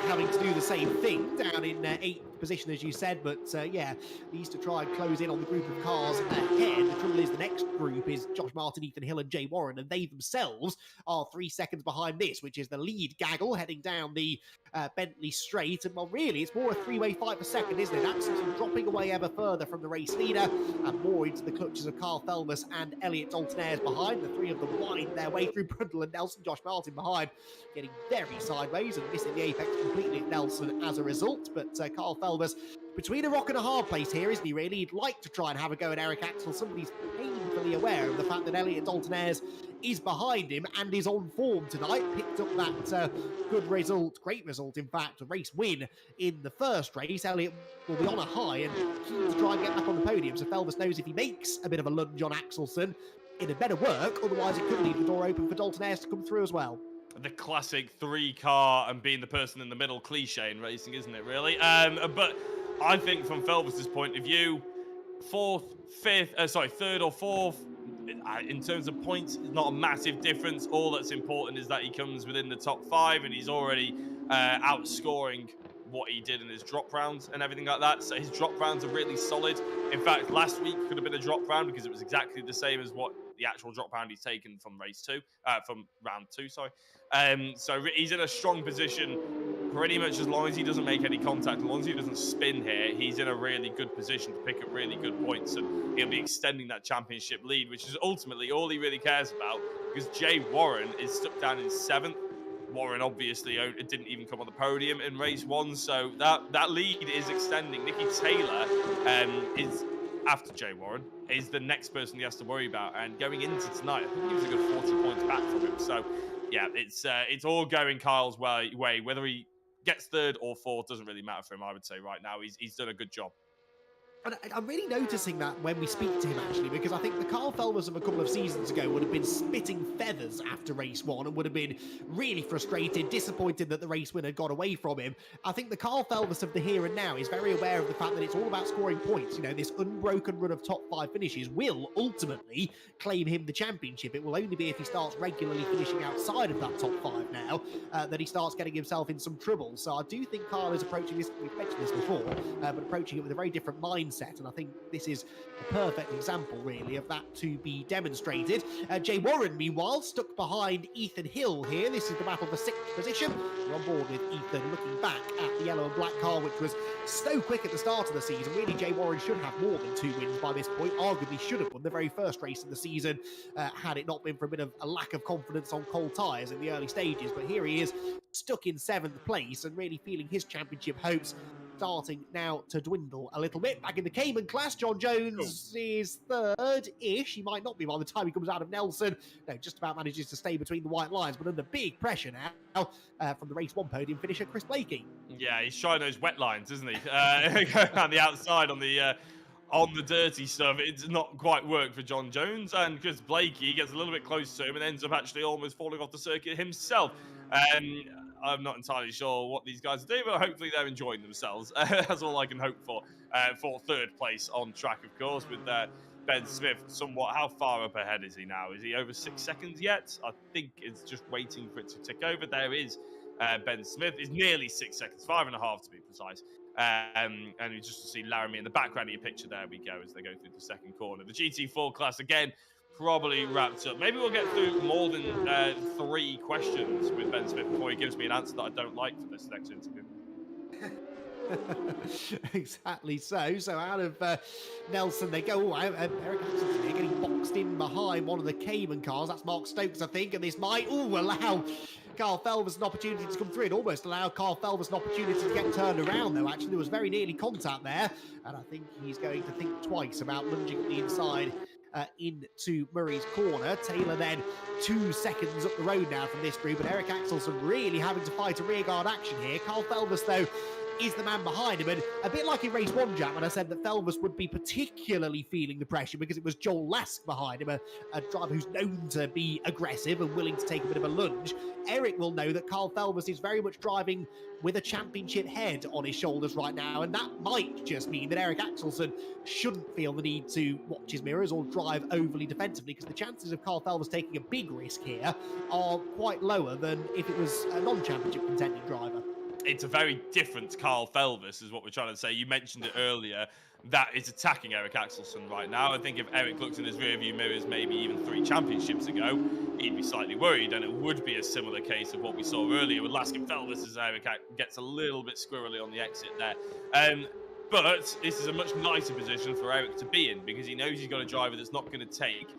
having to do the same thing down in 8th position, as you said. But yeah, he needs to try and close in on the group of cars ahead. The trouble is the next group is Josh Martin, Ethan Hill and Jay Warren, and they themselves are 3 seconds behind this, which is the lead gaggle heading down the Bentley straight. And well, really, it's more a three-way fight for second, isn't it? Absolutely dropping away ever further from the race leader and more into the clutches of Carl Felmus and Elliot Dalton Ayres behind. The three of them wind their way through Brundle and Nelson. Josh Martin behind, getting very sideways and missing the apex completely at Nelson as a result. But Carl Felmus between a rock and a hard place here, isn't he, really? He'd like to try and have a go at Eric Axelsson, but he's painfully particularly aware of the fact that Elliot Dalton-Ayres is behind him and is on form tonight. Picked up that good result, great result, in fact, a race win in the first race. Elliot will be on a high and keen to try and get back on the podium. So Felvis knows if he makes a bit of a lunge on Axelsen, it had better work. Otherwise, it could leave the door open for Dalton-Ayres to come through as well. The classic 3-car and being the person in the middle cliche in racing, isn't it, really? But I think from Felvis's point of view, third or fourth, in terms of points, it's not a massive difference. All that's important is that he comes within the top 5, and he's already outscoring what he did in his drop rounds and everything like that. So his drop rounds are really solid. In fact, last week could have been a drop round because it was exactly the same as what the actual drop round he's taken from round 2, sorry. So he's in a strong position pretty much as long as he doesn't make any contact, as long as he doesn't spin here, he's in a really good position to pick up really good points, and he'll be extending that championship lead, which is ultimately all he really cares about, because Jay Warren is stuck down in 7th. Warren obviously didn't even come on the podium in race 1, so that lead is extending. Nicky Taylor is, after Jay Warren, is the next person he has to worry about, and going into tonight, I think he was a good 40 points back from him. So yeah, it's all going Kyle's way. Whether he gets 3rd or 4th doesn't really matter for him, I would say right now. He's done a good job. And I'm really noticing that when we speak to him, actually, because I think the Carl Felvis of a couple of seasons ago would have been spitting feathers after race 1 and would have been really frustrated, disappointed that the race win had got away from him. I think the Carl Felvis of the here and now is very aware of the fact that it's all about scoring points. You know, this unbroken run of top 5 finishes will ultimately claim him the championship. It will only be if he starts regularly finishing outside of that top 5 now that he starts getting himself in some trouble. So I do think Carl is approaching this, we've mentioned this before, but approaching it with a very different mindset. And I think this is a perfect example, really, of that to be demonstrated. Jay Warren, meanwhile, stuck behind Ethan Hill here. This is the battle for 6th position. We're on board with Ethan looking back at the yellow and black car, which was so quick at the start of the season. Really, Jay Warren should have more than 2 wins by this point. Arguably should have won the very first race of the season had it not been for a bit of a lack of confidence on cold tyres in the early stages. But here he is, stuck in 7th place and really feeling his championship hopes starting now to dwindle a little bit. Back in the Cayman class, John Jones is 3rd-ish. He might not be by the time he comes out of Nelson. No, just about manages to stay between the white lines, but under big pressure now from the race 1 podium finisher, Chris Blakey. Yeah, he's trying those wet lines, isn't he? On the outside, on the dirty stuff, it's not quite worked for John Jones, and Chris Blakey gets a little bit close to him and ends up actually almost falling off the circuit himself. I'm not entirely sure what these guys are doing, but hopefully they're enjoying themselves. That's all I can hope for 3rd place on track, of course, with Ben Smith somewhat. How far up ahead is he now? Is he over 6 seconds yet? I think it's just waiting for it to tick over. There is Ben Smith. Is nearly 6 seconds, 5.5 to be precise. And you just see Laramie in the background of your picture. There we go as they go through the 2nd corner. The GT4 class again, probably wrapped up. Maybe we'll get through more than 3 questions with Ben Smith before he gives me an answer that I don't like for this next interview. Exactly so. So out of Nelson they go. Eric Axelsen here getting boxed in behind one of the Cayman cars. That's Mark Stokes, I think, and this might allow Carl Felvis an opportunity to come through. It almost allowed Carl Felvis an opportunity to get turned around, though. Actually, there was very nearly contact there, and I think he's going to think twice about lunging at the inside into Murray's corner. Taylor then 2 seconds up the road now from this group, and Eric Axelsen really having to fight a rearguard action here. Carl Felvis, though, is the man behind him, and a bit like in race 1, Jack, when I said that Felvis would be particularly feeling the pressure because it was Joel Lask behind him, a driver who's known to be aggressive and willing to take a bit of a lunge. Eric will know that Carl Felvis is very much driving with a championship head on his shoulders right now, and that might just mean that Eric Axelsen shouldn't feel the need to watch his mirrors or drive overly defensively, because the chances of Carl Felvis taking a big risk here are quite lower than if it was a non-championship contending driver. It's a very different Carl Felvis, is what we're trying to say. You mentioned it earlier. That is attacking Eric Axelsen right now. I think if Eric looked in his rearview mirrors maybe even 3 championships ago, he'd be slightly worried, and it would be a similar case of what we saw earlier with Lask and Felvis as Eric gets a little bit squirrely on the exit there. But this is a much nicer position for Eric to be in, because he knows he's got a driver that's not going to take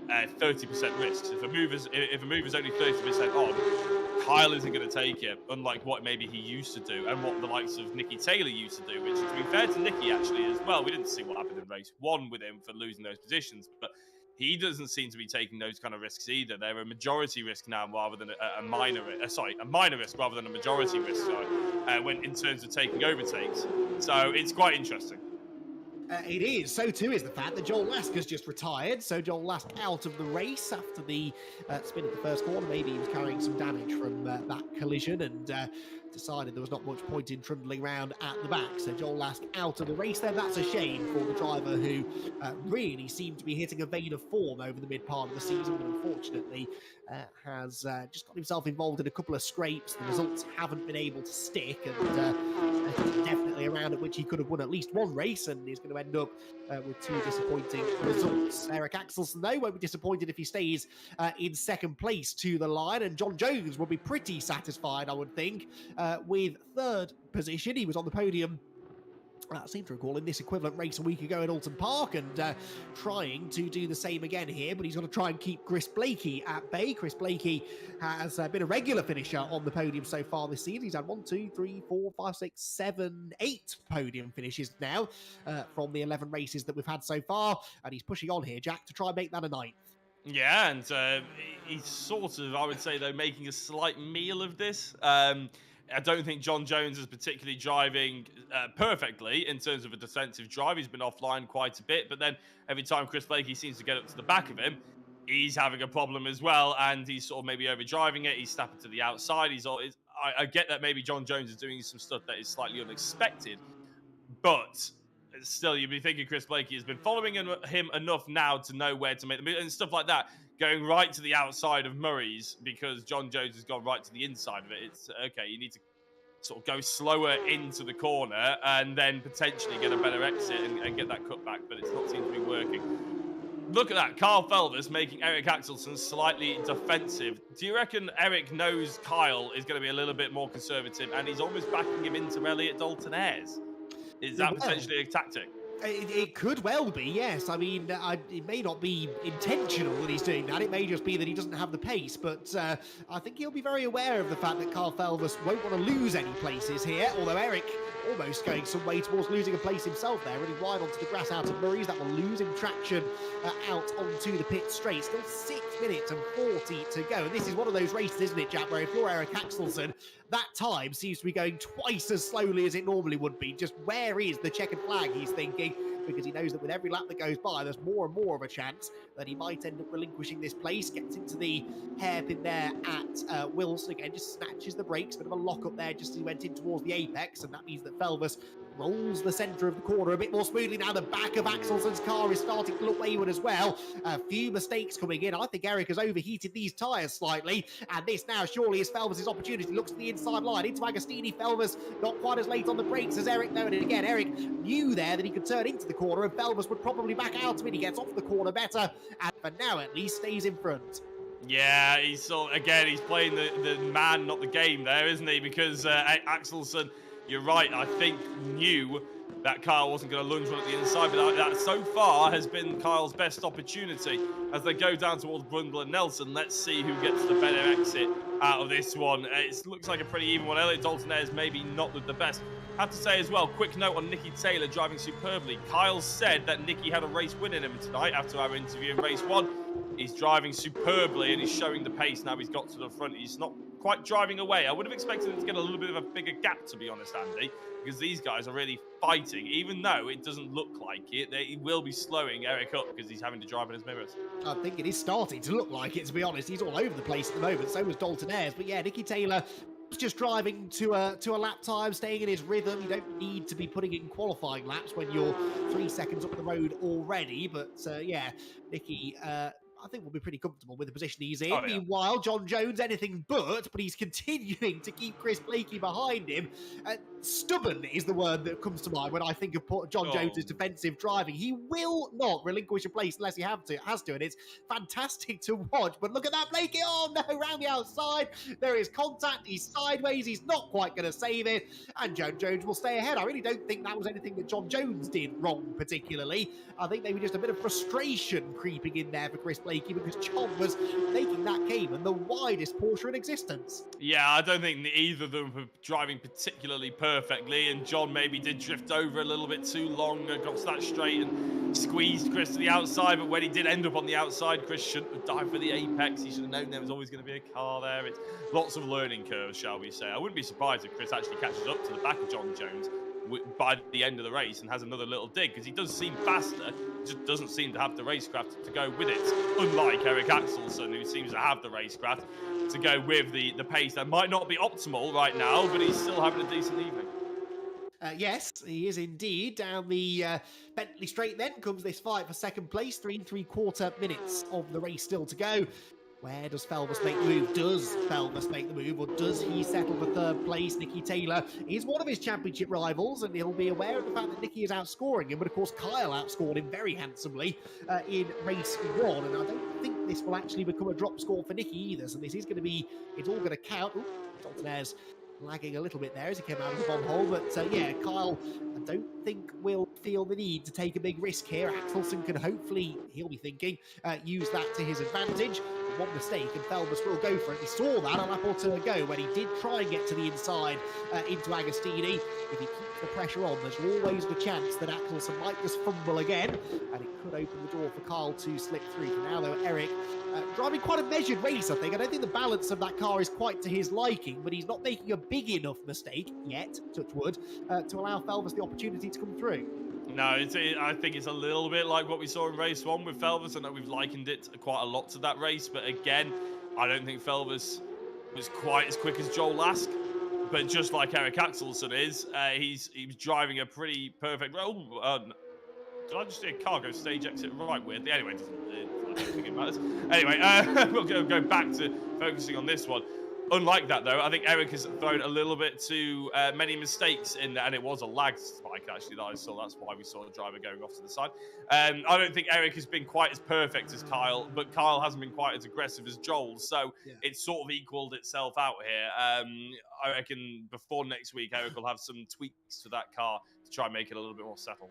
30% risks. If a mover's only 30% on, Kyle isn't going to take it, unlike what maybe he used to do and what the likes of Nicky Taylor used to do, which, to be fair to Nicky, actually, as well, we didn't see what happened in race 1 with him for losing those positions, but he doesn't seem to be taking those kind of risks either. They're a majority risk now rather than a minor risk rather than a majority risk, when in terms of taking overtakes. So it's quite interesting. It is. So too is the fact that Joel Lask has just retired. So Joel Lask out of the race after the spin at the first corner. Maybe he was carrying some damage from that collision and decided there was not much point in trundling around at the back. So Joel Lask out of the race there. That's a shame for the driver who really seemed to be hitting a vein of form over the mid part of the season, but unfortunately has just got himself involved in a couple of scrapes. The results haven't been able to stick, and definitely a round at which he could have won at least one race, and he's going to end up with two disappointing results. Eric Axelsen, though, won't be disappointed if he stays in second place to the line, and John Jones will be pretty satisfied, I would think, with third position. He was on the podium, I seem to recall, in this equivalent race a week ago at Oulton Park, and trying to do the same again here, but he's got to try and keep Chris Blakey at bay. Chris Blakey has been a regular finisher on the podium so far this season. He's had 1, 2, 3, 4, 5, 6, 7, 8 podium finishes now from the 11 races that we've had so far, and he's pushing on here, Jack, to try and make that a 9th. Yeah, and he's sort of, I would say, though, making a slight meal of this. I don't think John Jones is particularly driving perfectly in terms of a defensive drive. He's been offline quite a bit, but then every time Chris Blakey seems to get up to the back of him, he's having a problem as well, and he's sort of maybe overdriving it. He's snapping to the outside. I get that maybe John Jones is doing some stuff that is slightly unexpected, but still, you'd be thinking Chris Blakey has been following him enough now to know where to make the move and stuff like that, going right to the outside of Murray's because John Jones has gone right to the inside of it. It's okay, you need to sort of go slower into the corner and then potentially get a better exit and get that cut back, but it's not seemed to be working. Look at that, Carl Felvis making Eric Axelsen slightly defensive. Do you reckon Eric knows Kyle is going to be a little bit more conservative and he's almost backing him into Elliott Dalton Ayres? Is that potentially a tactic? It could well be, yes. I mean, it may not be intentional that he's doing that. It may just be that he doesn't have the pace. But I think he'll be very aware of the fact that Carl Felvis won't want to lose any places here. Although Eric almost going some way towards losing a place himself there. Running wide onto the grass out of Murray's. That will lose him traction out onto the pit straight. Still 6 minutes and 40 to go. And this is one of those races, isn't it, Jack, where if you're Eric Axelsen, that time seems to be going twice as slowly as it normally would be. Just where is the checkered flag, he's thinking, because he knows that with every lap that goes by, there's more and more of a chance that he might end up relinquishing this place. Gets into the hairpin there at Wilson. Again, just snatches the brakes. Bit of a lock up there just as he went in towards the apex, and that means that Felvis rolls the centre of the corner a bit more smoothly. Now the back of Axelsen's car is starting to look wayward as well. A few mistakes coming in. I think Eric has overheated these tyres slightly, and this now surely is Felvis' opportunity. Looks to the inside line into Agostini. Felvis not quite as late on the brakes as Eric, though, and again Eric knew there that he could turn into the corner and Felvis would probably back out of it. He gets off the corner better, and for now at least stays in front. Yeah, he's playing the man, not the game there, isn't he? Because Axelsen, you're right, I think knew that Kyle wasn't going to lunge one at the inside, but that so far has been Kyle's best opportunity. As they go down towards Brundle and Nelson, let's see who gets the better exit out of this one. It looks like a pretty even one. Elliott Dalton Ayres maybe not the best. Have to say as well, quick note on Nicky Taylor driving superbly. Kyle said that Nicky had a race win in him tonight after our interview in race 1. He's driving superbly and he's showing the pace now he's got to the front. He's not quite driving away. I would have expected him to get a little bit of a bigger gap, to be honest, Andy, because these guys are really fighting. Even though it doesn't look like it, he will be slowing Eric up because he's having to drive in his mirrors. I think it is starting to look like it, to be honest. He's all over the place at the moment. So was Dalton Ayres. But yeah, Nicky Taylor just driving to a lap time, staying in his rhythm. You don't need to be putting in qualifying laps when you're 3 seconds up the road already. But yeah, Nicky, I think we'll be pretty comfortable with the position he's in. Oh, yeah. Meanwhile, John Jones, anything but he's continuing to keep Chris Blakey behind him. Stubborn is the word that comes to mind when I think of John Jones's defensive driving. He will not relinquish a place unless he has to, and it's fantastic to watch. But look at that, Blakey. Oh, no, round the outside. There is contact. He's sideways. He's not quite going to save it, and John Jones will stay ahead. I really don't think that was anything that John Jones did wrong particularly. I think maybe just a bit of frustration creeping in there for Chris Blakey Blakey, because John was making that Cayman the widest Porsche in existence. Yeah, I don't think either of them were driving particularly perfectly, and John maybe did drift over a little bit too long across that straight and squeezed Chris to the outside, but when he did end up on the outside, Chris shouldn't have dived for the apex. He should have known there was always going to be a car there. It's lots of learning curves, shall we say. I wouldn't be surprised if Chris actually catches up to the back of John Jones by the end of the race and has another little dig, because he does seem faster, just doesn't seem to have the racecraft to go with it, unlike Eric Axelsen, who seems to have the racecraft to go with the pace that might not be optimal right now, but he's still having a decent evening. Yes, he is indeed. Down the Bentley Straight then comes this fight for second place. 3 3/4 minutes of the race still to go. Where does Felvis make the move? Does Felvis make the move, or does he settle for third place? Nicky Taylor is one of his championship rivals, and he'll be aware of the fact that Nicky is outscoring him, but of course Kyle outscored him very handsomely in race 1, and I don't think this will actually become a drop score for Nicky either, so this is going to be, it's all going to count. Ooh, Dalton Ayres lagging a little bit there as he came out of the bomb hole, but yeah, Kyle, I don't think will feel the need to take a big risk here. Axelsen can hopefully, he'll be thinking, use that to his advantage. One mistake and Felvis will go for it. We saw that a lap or two ago when he did try and get to the inside into Agostini. If he keeps the pressure on, there's always the chance that Axelsen might just fumble again, and it could open the door for Kyle to slip through. For now, though, Eric driving quite a measured race, I think. I don't think the balance of that car is quite to his liking, but he's not making a big enough mistake yet, touch wood, to allow Felvis the opportunity to come through. No, I think it's a little bit like what we saw in race 1 with Felvis. I know we've likened it quite a lot to that race, but again, I don't think Felvis was quite as quick as Joel Lask. But just like Eric Axelsen is, he was driving a pretty perfect. Oh, did I just see a car go stage exit right weirdly? Anyway, I don't think it matters. Anyway, we'll go back to focusing on this one. Unlike that, though, I think Eric has thrown a little bit too many mistakes in there, and it was a lag spike, actually, that I saw. That's why we saw the driver going off to the side. I don't think Eric has been quite as perfect as Kyle, but Kyle hasn't been quite as aggressive as Joel, so it's sort of equaled itself out here. I reckon before next week, Eric will have some tweaks to that car to try and make it a little bit more settled.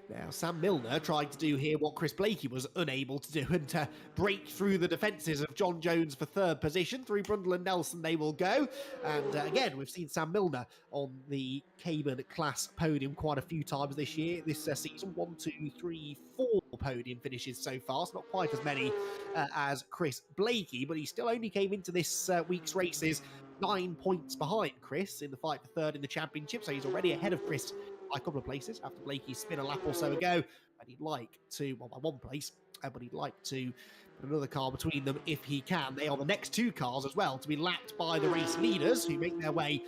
Now, Sam Milner trying to do here what Chris Blakey was unable to do, and to break through the defences of John Jones for third position. Through Brundle and Nelson they will go. And again, we've seen Sam Milner on the Cayman class podium quite a few times this year, this season. 1, 2, 3, 4 podium finishes so far. It's not quite as many as Chris Blakey, but he still only came into this week's races 9 points behind Chris in the fight for third in the championship, so he's already ahead of Chris by a couple of places after Blakey spin a lap or so ago. And he'd like to, well, by 1 place, but he'd like to put another car between them if he can. They are the next 2 cars as well to be lapped by the race leaders, who make their way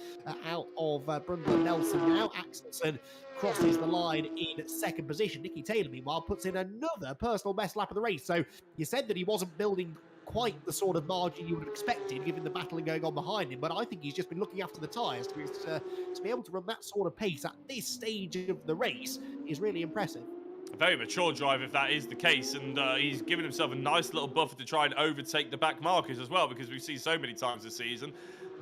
out of Brundle and Nelson now. Axelsen crosses the line in second position. Nicky Taylor, meanwhile, puts in another personal best lap of the race. So you said that he wasn't building quite the sort of margin you would have expected given the battling going on behind him, but I think he's just been looking after the tyres to be able to run that sort of pace at this stage of the race is really impressive. A very mature drive if that is the case, and he's given himself a nice little buffer to try and overtake the back markers as well, because we've seen so many times this season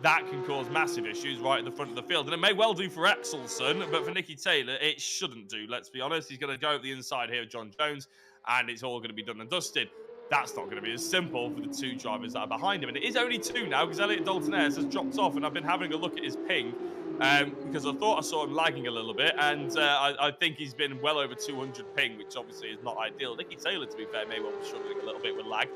that can cause massive issues right at the front of the field, and it may well do for Axelsen, but for Nicky Taylor it shouldn't do. Let's be honest, he's going to go up the inside here of John Jones, and it's all going to be done and dusted. That's not going to be as simple for the 2 drivers that are behind him. And it is only 2 now, because Elliot Dalton Ayres has dropped off, and I've been having a look at his ping because I thought I saw him lagging a little bit, and I think he's been well over 200 ping, which obviously is not ideal. Nicky Taylor, to be fair, may well be struggling a little bit with lag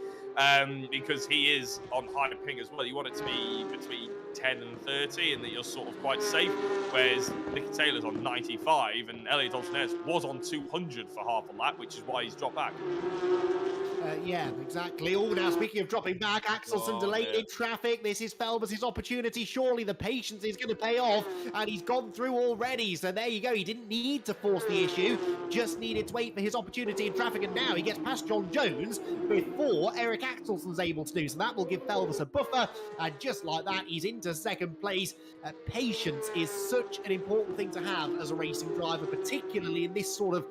because he is on high ping as well. You want it to be between 10 and 30, and that you're sort of quite safe, whereas Nicky Taylor's on 95, and Elliot Dalton Ayres was on 200 for half a lap, which is why he's dropped back. Yeah, exactly. Oh, now speaking of dropping back, Axelsen delayed in traffic. This is Felvis' opportunity. Surely the patience is going to pay off, and he's gone through already. So there you go. He didn't need to force the issue, just needed to wait for his opportunity in traffic, and now he gets past John Jones before Eric Axelsen's able to do. So that will give Felvis a buffer, and just like that, he's into second place. Patience is such an important thing to have as a racing driver, particularly in this sort of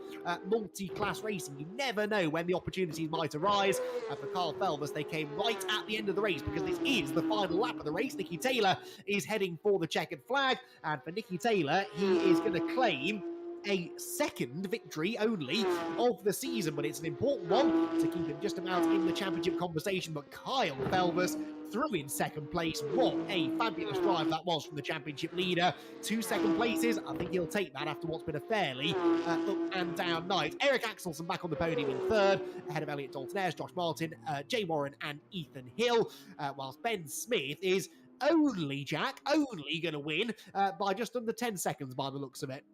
multi-class racing. You never know when the opportunities might arise, and for Carl Felvis, they came right at the end of the race, because this is the final lap of the race. Nicky Taylor is heading for the checkered flag, and for Nicky Taylor, he is going to claim a second victory only of the season, but it's an important one to keep him just about in the championship conversation. But Kyle Felvers through in second place. What a fabulous drive that was from the championship leader. 2 second places. I think he'll take that after what's been a fairly up and down night. Eric Axelson back on the podium in third, ahead of Elliot Dalton-Ayres, Josh Martin, Jay Warren, and Ethan Hill, whilst Ben Smith is only going to win by just under 10 seconds by the looks of it.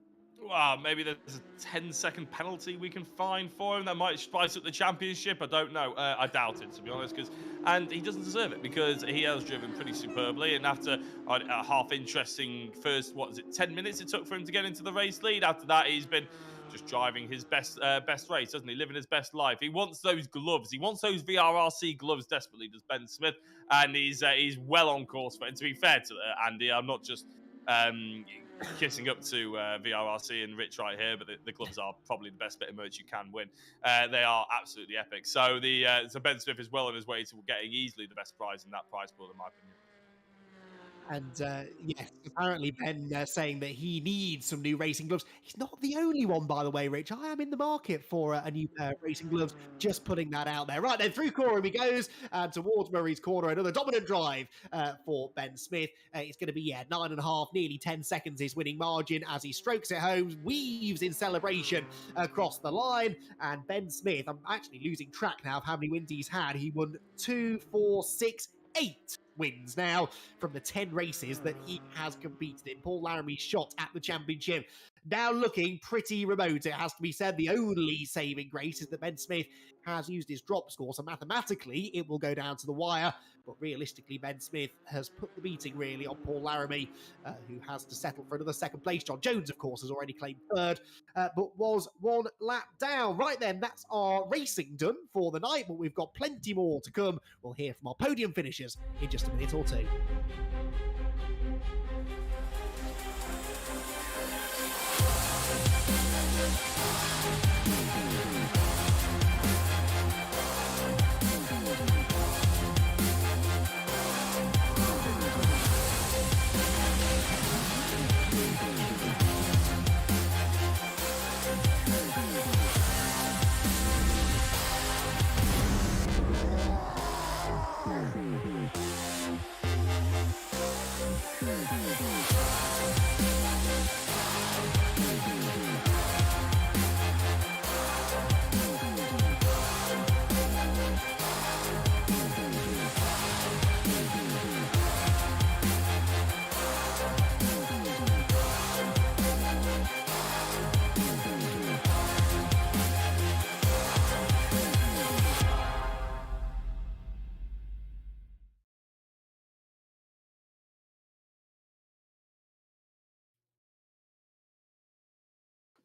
Well, maybe there's a 10-second penalty we can find for him that might spice up the championship. I don't know. I doubt it, to be honest, and he doesn't deserve it because he has driven pretty superbly. And after a half interesting first, 10 minutes it took for him to get into the race lead. After that, he's been just driving his best race, doesn't he? Living his best life. He wants those gloves. He wants those VRRC gloves desperately, does Ben Smith. And he's well on course for it. And to be fair to Andy, I'm not just kissing up to VRRC and Rich right here, but the gloves are probably the best bit of merch you can win. They are absolutely epic. So so Ben Smith is well on his way to getting easily the best prize in that prize pool, in my opinion. And yes, apparently Ben saying that he needs some new racing gloves. He's not the only one, by the way, Rich. I am in the market for a new pair of racing gloves. Just putting that out there. Right then, through Corham he goes towards Murray's Corner. Another dominant drive for Ben Smith. It's going to be 9.5, nearly 10 seconds his winning margin as he strokes it home, weaves in celebration across the line. And Ben Smith, I'm actually losing track now of how many wins he's had. He won 2, 4, 6, 8 wins now from the 10 races that he has competed in. Paul Laramie's shot at the championship now looking pretty remote, it has to be said. The only saving grace is that Ben Smith has used his drop score, so mathematically it will go down to the wire, but realistically Ben Smith has put the beating really on Paul Laramie, who has to settle for another second place. John Jones, of course, has already claimed third, but was 1 lap down. Right then, that's our racing done for the night, but we've got plenty more to come. We'll hear from our podium finishers in just a minute or two.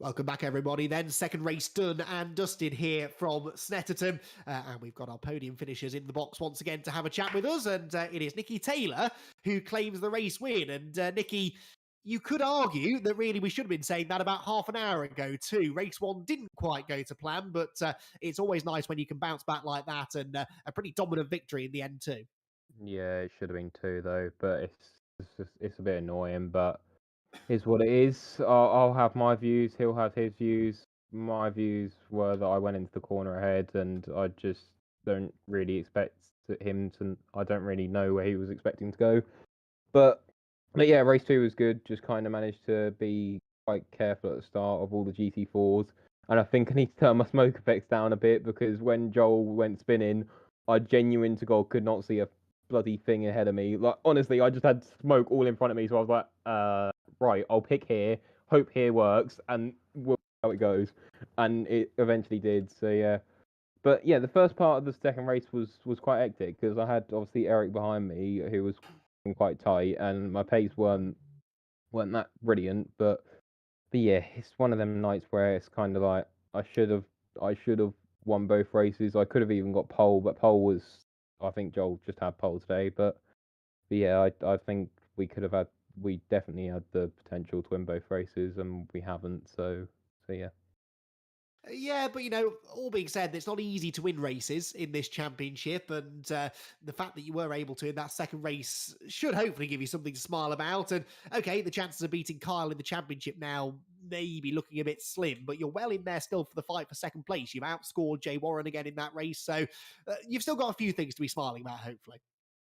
Welcome back, everybody. Then second race done and dusted here from Snetterton. And we've got our podium finishers in the box once again to have a chat with us. And it is Nikki Taylor who claims the race win. And Nikki, you could argue that really we should have been saying that about half an hour ago too. Race one didn't quite go to plan, but it's always nice when you can bounce back like that, and a pretty dominant victory in the end too. Yeah, it should have been 2 though, but it's a bit annoying, but is what it is. I'll have my views, he'll have his views. My views were that I went into the corner ahead, and I just don't really expect him to. I don't really know where he was expecting to go, but yeah, race 2 was good. Just kind of managed to be quite careful at the start of all the GT4s, and I think I need to turn my smoke effects down a bit, because when Joel went spinning, I genuine to God could not see a bloody thing ahead of me. Like, honestly, I just had smoke all in front of me, so I was like, right, I'll pick here, hope here works, and we'll see how it goes. And it eventually did, so yeah. But yeah, the first part of the second race was quite hectic, because I had obviously Eric behind me, who was quite tight, and my pace weren't that brilliant, but yeah, it's one of them nights where it's kind of like I should have won both races. I could have even got pole, but pole was, I think Joel just had pole today, but yeah, I think we definitely had the potential to win both races, and we haven't. So yeah. Yeah, but all being said, it's not easy to win races in this championship, and the fact that you were able to in that second race should hopefully give you something to smile about. And okay, the chances of beating Kyle in the championship now maybe looking a bit slim, but you're well in there still for the fight for second place. You've outscored Jay Warren again in that race, so you've still got a few things to be smiling about, hopefully.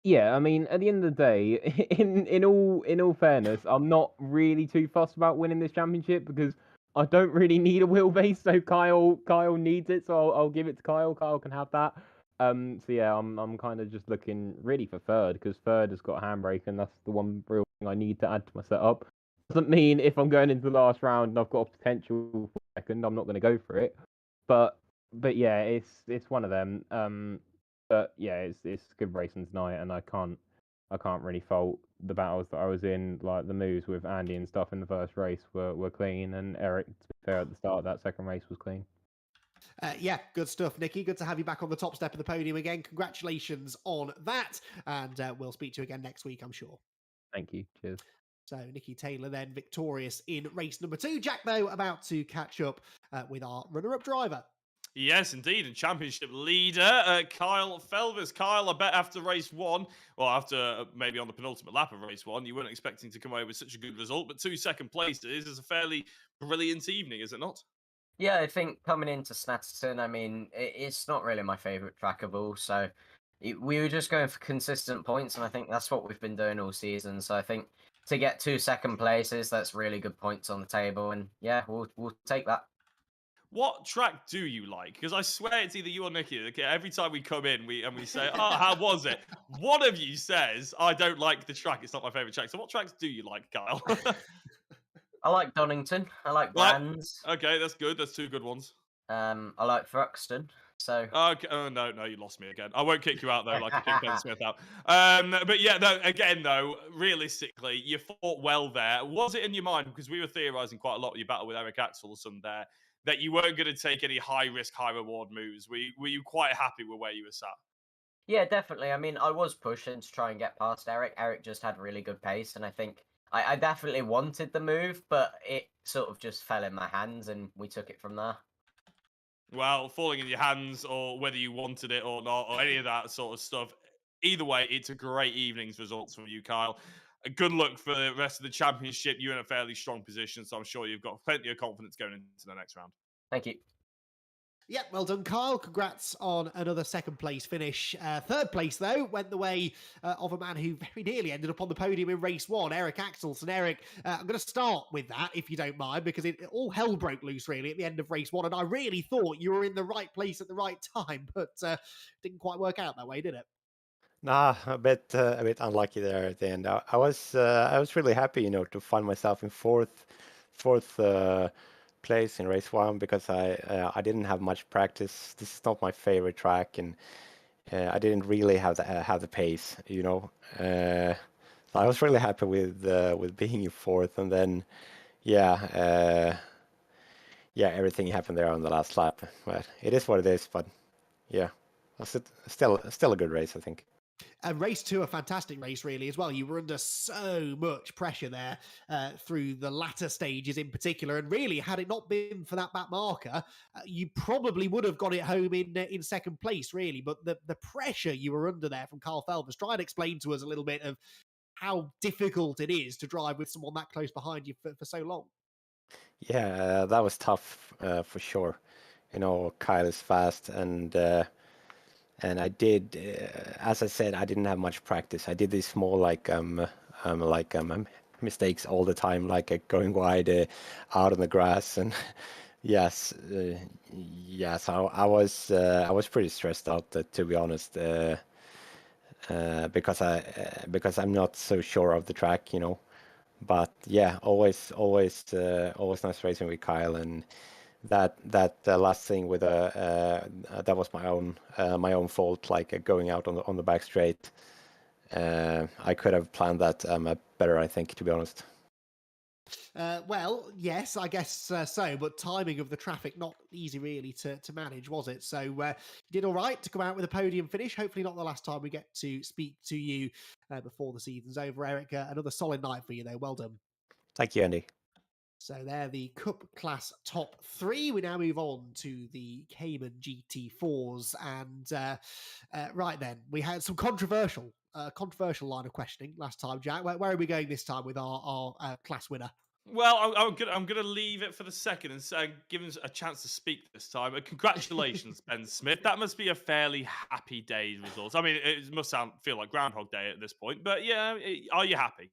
Yeah, I mean, at the end of the day, in all fairness, I'm not really too fussed about winning this championship because I don't really need a wheelbase. So Kyle needs it, so I'll give it to Kyle. Kyle can have that. So yeah, I'm kind of just looking really for third because third has got a handbrake, and that's the one real thing I need to add to my setup. Doesn't mean if I'm going into the last round and I've got a potential for second, I'm not going to go for it. But yeah, it's one of them. But yeah, it's good racing tonight, and I can't really fault the battles that I was in. Like the moves with Andy and stuff in the first race were clean, and Eric, to be fair, at the start of that second race was clean. Yeah, good stuff, Nicky. Good to have you back on the top step of the podium again. Congratulations on that, and we'll speak to you again next week, I'm sure. Thank you. Cheers. So Nicky Taylor then victorious in race number 2. Jack, though, about to catch up with our runner-up driver. Yes, indeed. And championship leader, Kyle Felvers. Kyle, I bet after race 1, or after maybe on the penultimate lap of race 1, you weren't expecting to come away with such a good result, but 2 second places is a fairly brilliant evening, is it not? Yeah, I think coming into Snetterton, I mean, it's not really my favourite track of all, so we were just going for consistent points, and I think that's what we've been doing all season. So I think to get 2 second places, that's really good points on the table, and yeah, we'll take that. What track do you like? Because I swear it's either you or Nicky. Okay, every time we come in, we say, "Oh, how was it?" One of you says, "I don't like the track. It's not my favorite track." So, what tracks do you like, Kyle? I like Donington. I like Brands. Okay, that's good. That's 2 good ones. I like Thruxton. So Okay. Oh no, you lost me again. I won't kick you out though, like I kicked Ben Smith out. But yeah, no. Again, though, realistically, you fought well there. Was it in your mind, because we were theorising quite a lot with your battle with Eric Axelsson there, that you weren't going to take any high risk, high reward moves? Were you quite happy with where you were sat? yeah, definitely. I mean, I was pushing to try and get past Eric. Eric just had really good pace, and I think I definitely wanted the move, but it sort of just fell in my hands, and we took it from there. Well, falling in your hands, or whether you wanted it or not, or any of that sort of stuff. Either way, it's a great evening's results from you, Kyle. Good luck for the rest of the championship. You're in a fairly strong position, so I'm sure you've got plenty of confidence going into the next round. Thank you. Yeah, well done, Kyle. Congrats on another second place finish. Third place, though, went the way of a man who very nearly ended up on the podium in race 1, Eric Axelsson. Eric, I'm going to start with that, if you don't mind, because it all hell broke loose, really, at the end of race 1. And I really thought you were in the right place at the right time, but didn't quite work out that way, did it? Nah, a bit unlucky there at the end. I was really happy, to find myself in fourth place in race 1 because I didn't have much practice. This is not my favorite track, and I didn't really have the pace, So I was really happy with being in fourth, and then everything happened there on the last lap. But it is what it is. But yeah, still a good race, I think. And race 2, a fantastic race, really, as well. You were under so much pressure there through the latter stages in particular. And really, had it not been for that back marker, you probably would have got it home in second place, really. But the pressure you were under there from Carl Felvers, try and explain to us a little bit of how difficult it is to drive with someone that close behind you for so long. Yeah, that was tough for sure. Kyle is fast, and I did, as I said, I didn't have much practice. I did these small mistakes all the time, like going wide out on the grass, and yes, I was pretty stressed out, to be honest, because I'm not so sure of the track, But yeah, always nice racing with Kyle, and that last thing with that was my own fault, like going out on the back straight. I could have planned that better, I think, to be honest. Well, yes, I guess so, but timing of the traffic not easy really to manage, was it? So you did all right to come out with a podium finish. Hopefully not the last time we get to speak to you before the season's over, Eric. Another solid night for you, though. Well done. Thank you, Andy. So they're the Cup class top 3. We now move on to the Cayman GT4s. And right then, we had some controversial line of questioning last time, Jack. Where are we going this time with our class winner? Well, I'm gonna leave it for the second and say, give him a chance to speak this time. Congratulations, Ben Smith. That must be a fairly happy day's results. I mean, it must feel like Groundhog Day at this point, but yeah, are you happy?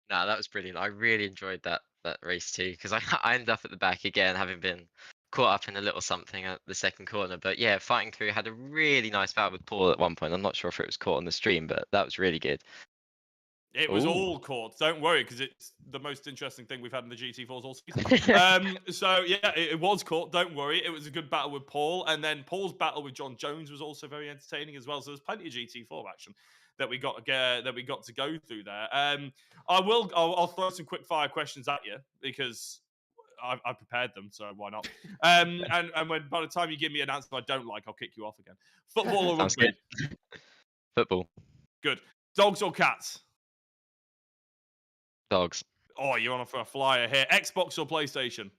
No, that was brilliant. I really enjoyed that race too because I I ended up at the back again, having been caught up in a little something at the second corner. But yeah, fighting through, had a really nice battle with Paul at one point. I'm not sure if it was caught on the stream, but that was really good. It was Ooh. all caught. Don't worry, because it's the most interesting thing we've had in the GT4s all season. So yeah, it was caught. Don't worry. It was a good battle with Paul, and then Paul's battle with John Jones was also very entertaining as well. So there's plenty of GT4 action that we got to go through there. I'll throw some quick fire questions at you because I prepared them, so why not? And when by the time you give me an answer I don't like, I'll kick you off again. Football or Sounds rugby? good. Football. Good. Dogs or cats? Dogs. Oh, you're on for a flyer here. Xbox or PlayStation?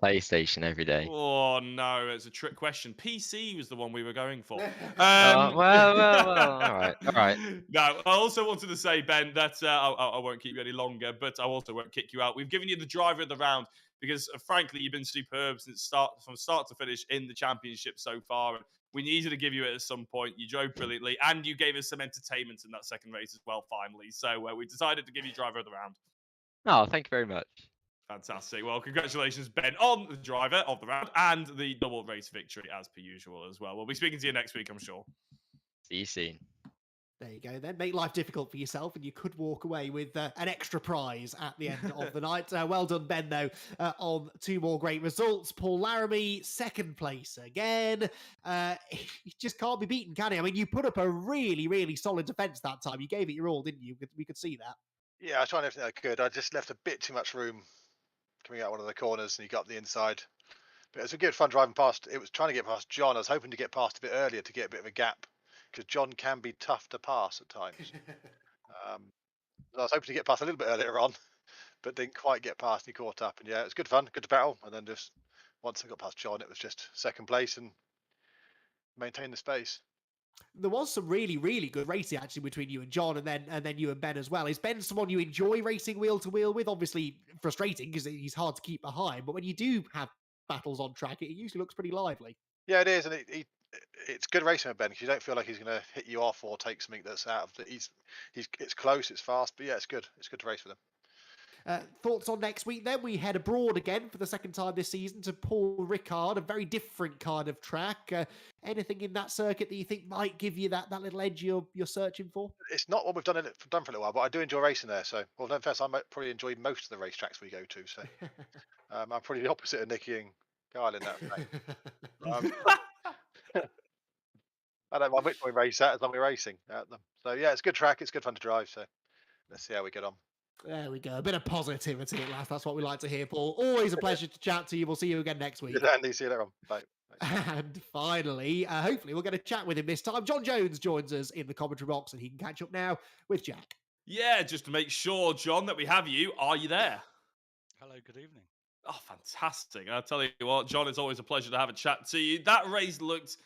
PlayStation every day. Oh no, it's a trick question. PC was the one we were going for. Well. All right. No, I also wanted to say, Ben, that I won't keep you any longer, but I also won't kick you out. We've given you the driver of the round because, frankly, you've been superb from start to finish in the championship so far. And we needed to give you it at some point. You drove brilliantly, and you gave us some entertainment in that second race as well. Finally, so we decided to give you driver of the round. Oh, thank you very much. Fantastic. Well, congratulations, Ben, on the driver of the round and the double race victory as per usual as well. We'll be speaking to you next week, I'm sure. See you soon. There you go, then. Make life difficult for yourself, and you could walk away with an extra prize at the end of the night. Well done, Ben, though, on 2 more great results. Paul Laramie, second place again. He just can't be beaten, can he? I mean, you put up a really, really solid defence that time. You gave it your all, didn't you? We could see that. Yeah, I was trying everything I could. I just left a bit too much room coming out one of the corners, and he got up the inside. But it was a good fun driving past. It was trying to get past John. I was hoping to get past a bit earlier to get a bit of a gap, because John can be tough to pass at times. I was hoping to get past a little bit earlier on, but didn't quite get past. He caught up, and yeah, it was good fun, good to battle. And then just once I got past John, it was just second place and maintain the space. There was some really, really good racing actually between you and John, and then you and Ben as well. Is Ben someone you enjoy racing wheel to wheel with? Obviously frustrating because he's hard to keep behind, but when you do have battles on track, it usually looks pretty lively. Yeah, it is, and it's good racing with Ben because you don't feel like he's going to hit you off or take something that's out of the. It's close, it's fast, but yeah, it's good. It's good to race with him. Thoughts on next week then? We head abroad again for the second time this season to Paul Ricard, a very different kind of track. Anything in that circuit that you think might give you that little edge you're searching for? It's not what we've done for a little while, but I do enjoy racing there. So, well, then first, I might probably enjoy most of the racetracks we go to. So, I'm probably the opposite of Nicky and Kyle in that fact. I don't mind which way we race at as long as we're racing at them. So, yeah, it's a good track. It's good fun to drive. So, let's see how we get on. There we go. A bit of positivity at last. That's what we like to hear, Paul. Always a pleasure to chat to you. We'll see you again next week. Good, Andy. See you later on. Bye. And finally, hopefully we'll get a chat with him this time. John Jones joins us in the commentary box, and he can catch up now with Jack. Yeah, just to make sure, John, that we have you. Are you there? Hello, good evening. Oh, fantastic. I'll tell you what, John, it's always a pleasure to have a chat to you. That race looked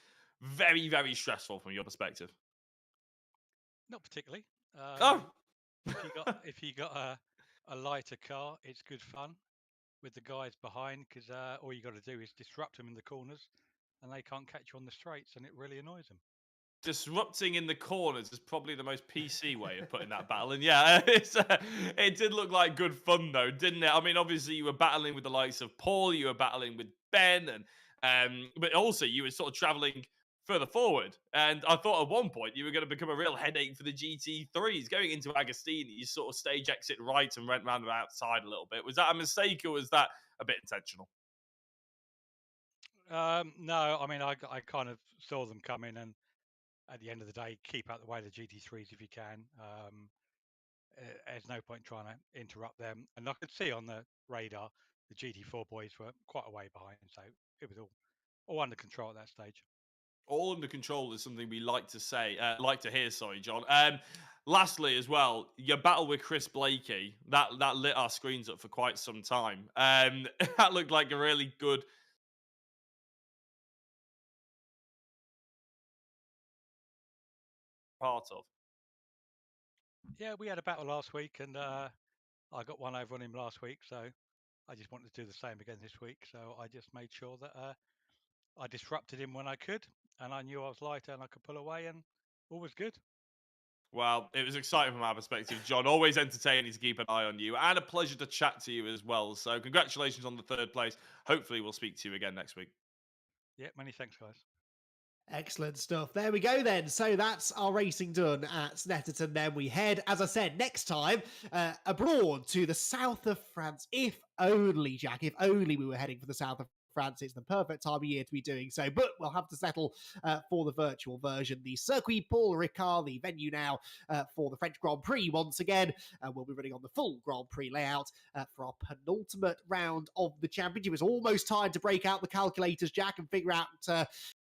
very, very stressful from your perspective. Not particularly. Oh. If you got a lighter car, it's good fun with the guys behind because all you got to do is disrupt them in the corners and they can't catch you on the straights and it really annoys them. Disrupting in the corners is probably the most PC way of putting that battle. And yeah, it did look like good fun though, didn't it? I mean, obviously you were battling with the likes of Paul, you were battling with Ben, and but also you were sort of traveling further forward. And I thought at one point you were going to become a real headache for the GT3s. Going into Agostini, you sort of stage exit right and went round the outside a little bit. Was that a mistake or was that a bit intentional? No, I mean, I kind of saw them coming, and at the end of the day, keep out the way of the GT3s if you can. There's no point trying to interrupt them. And I could see on the radar, the GT4 boys were quite a way behind, so it was all under control at that stage. All under control is something we like to hear. Sorry, John. Lastly, as well, your battle with Chris Blakey that lit our screens up for quite some time. That looked like a really good. Part of. Yeah, we had a battle last week, and I got one over on him last week, so I just wanted to do the same again this week. So I just made sure that I disrupted him when I could, and I knew I was lighter and I could pull away, and all was good. Well, it was exciting from our perspective, John. Always entertaining to keep an eye on you, and a pleasure to chat to you as well. So, congratulations on the 3rd place. Hopefully, we'll speak to you again next week. Yeah, many thanks, guys. Excellent stuff. There we go then. So that's our racing done at Snetterton. Then we head, as I said, next time abroad to the south of France. If only, Jack, if only we were heading for the south of France. It's the perfect time of year to be doing so, but we'll have to settle for the virtual version. The Circuit Paul Ricard, the venue now for the French Grand Prix once again. We'll be running on the full Grand Prix layout for our penultimate round of the championship. It's almost time to break out the calculators, Jack, and figure out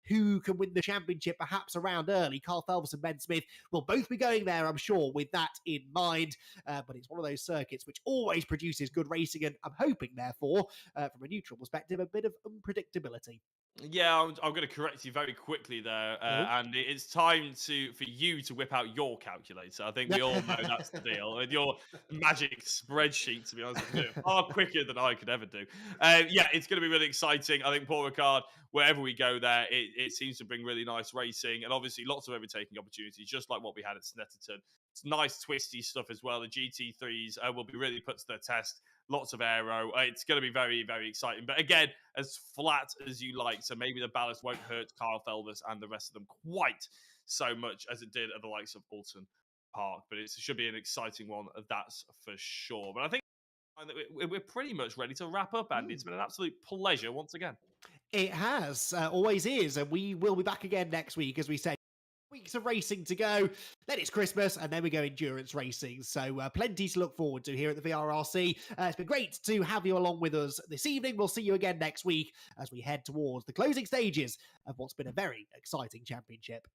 who can win the championship perhaps around early. Carl Phelps and Ben Smith will both be going there, I'm sure, with that in mind. But it's one of those circuits which always produces good racing, and I'm hoping, therefore, from a neutral perspective, a bit of unpredictability. Yeah, I'm going to correct you very quickly there, and it's time for you to whip out your calculator. I think we all know that's the deal. And your magic spreadsheet, to be honest, is far quicker than I could ever do. Yeah, it's going to be really exciting. I think Paul Ricard, wherever we go there, it seems to bring really nice racing, and obviously lots of overtaking opportunities, just like what we had at Snetterton. It's nice twisty stuff as well. The GT3s will be really put to the test. Lots of aero. It's going to be very, very exciting. But again, as flat as you like. So maybe the ballast won't hurt Carl Felvis and the rest of them quite so much as it did at the likes of Oulton Park. But it should be an exciting one, that's for sure. But I think we're pretty much ready to wrap up, Andy. It's been an absolute pleasure once again. It has, always is. And we will be back again next week, as we said. Weeks of racing to go, then it's Christmas, and then we go endurance racing. So plenty to look forward to here at the VRRC. It's been great to have you along with us this evening. We'll see you again next week as we head towards the closing stages of what's been a very exciting championship.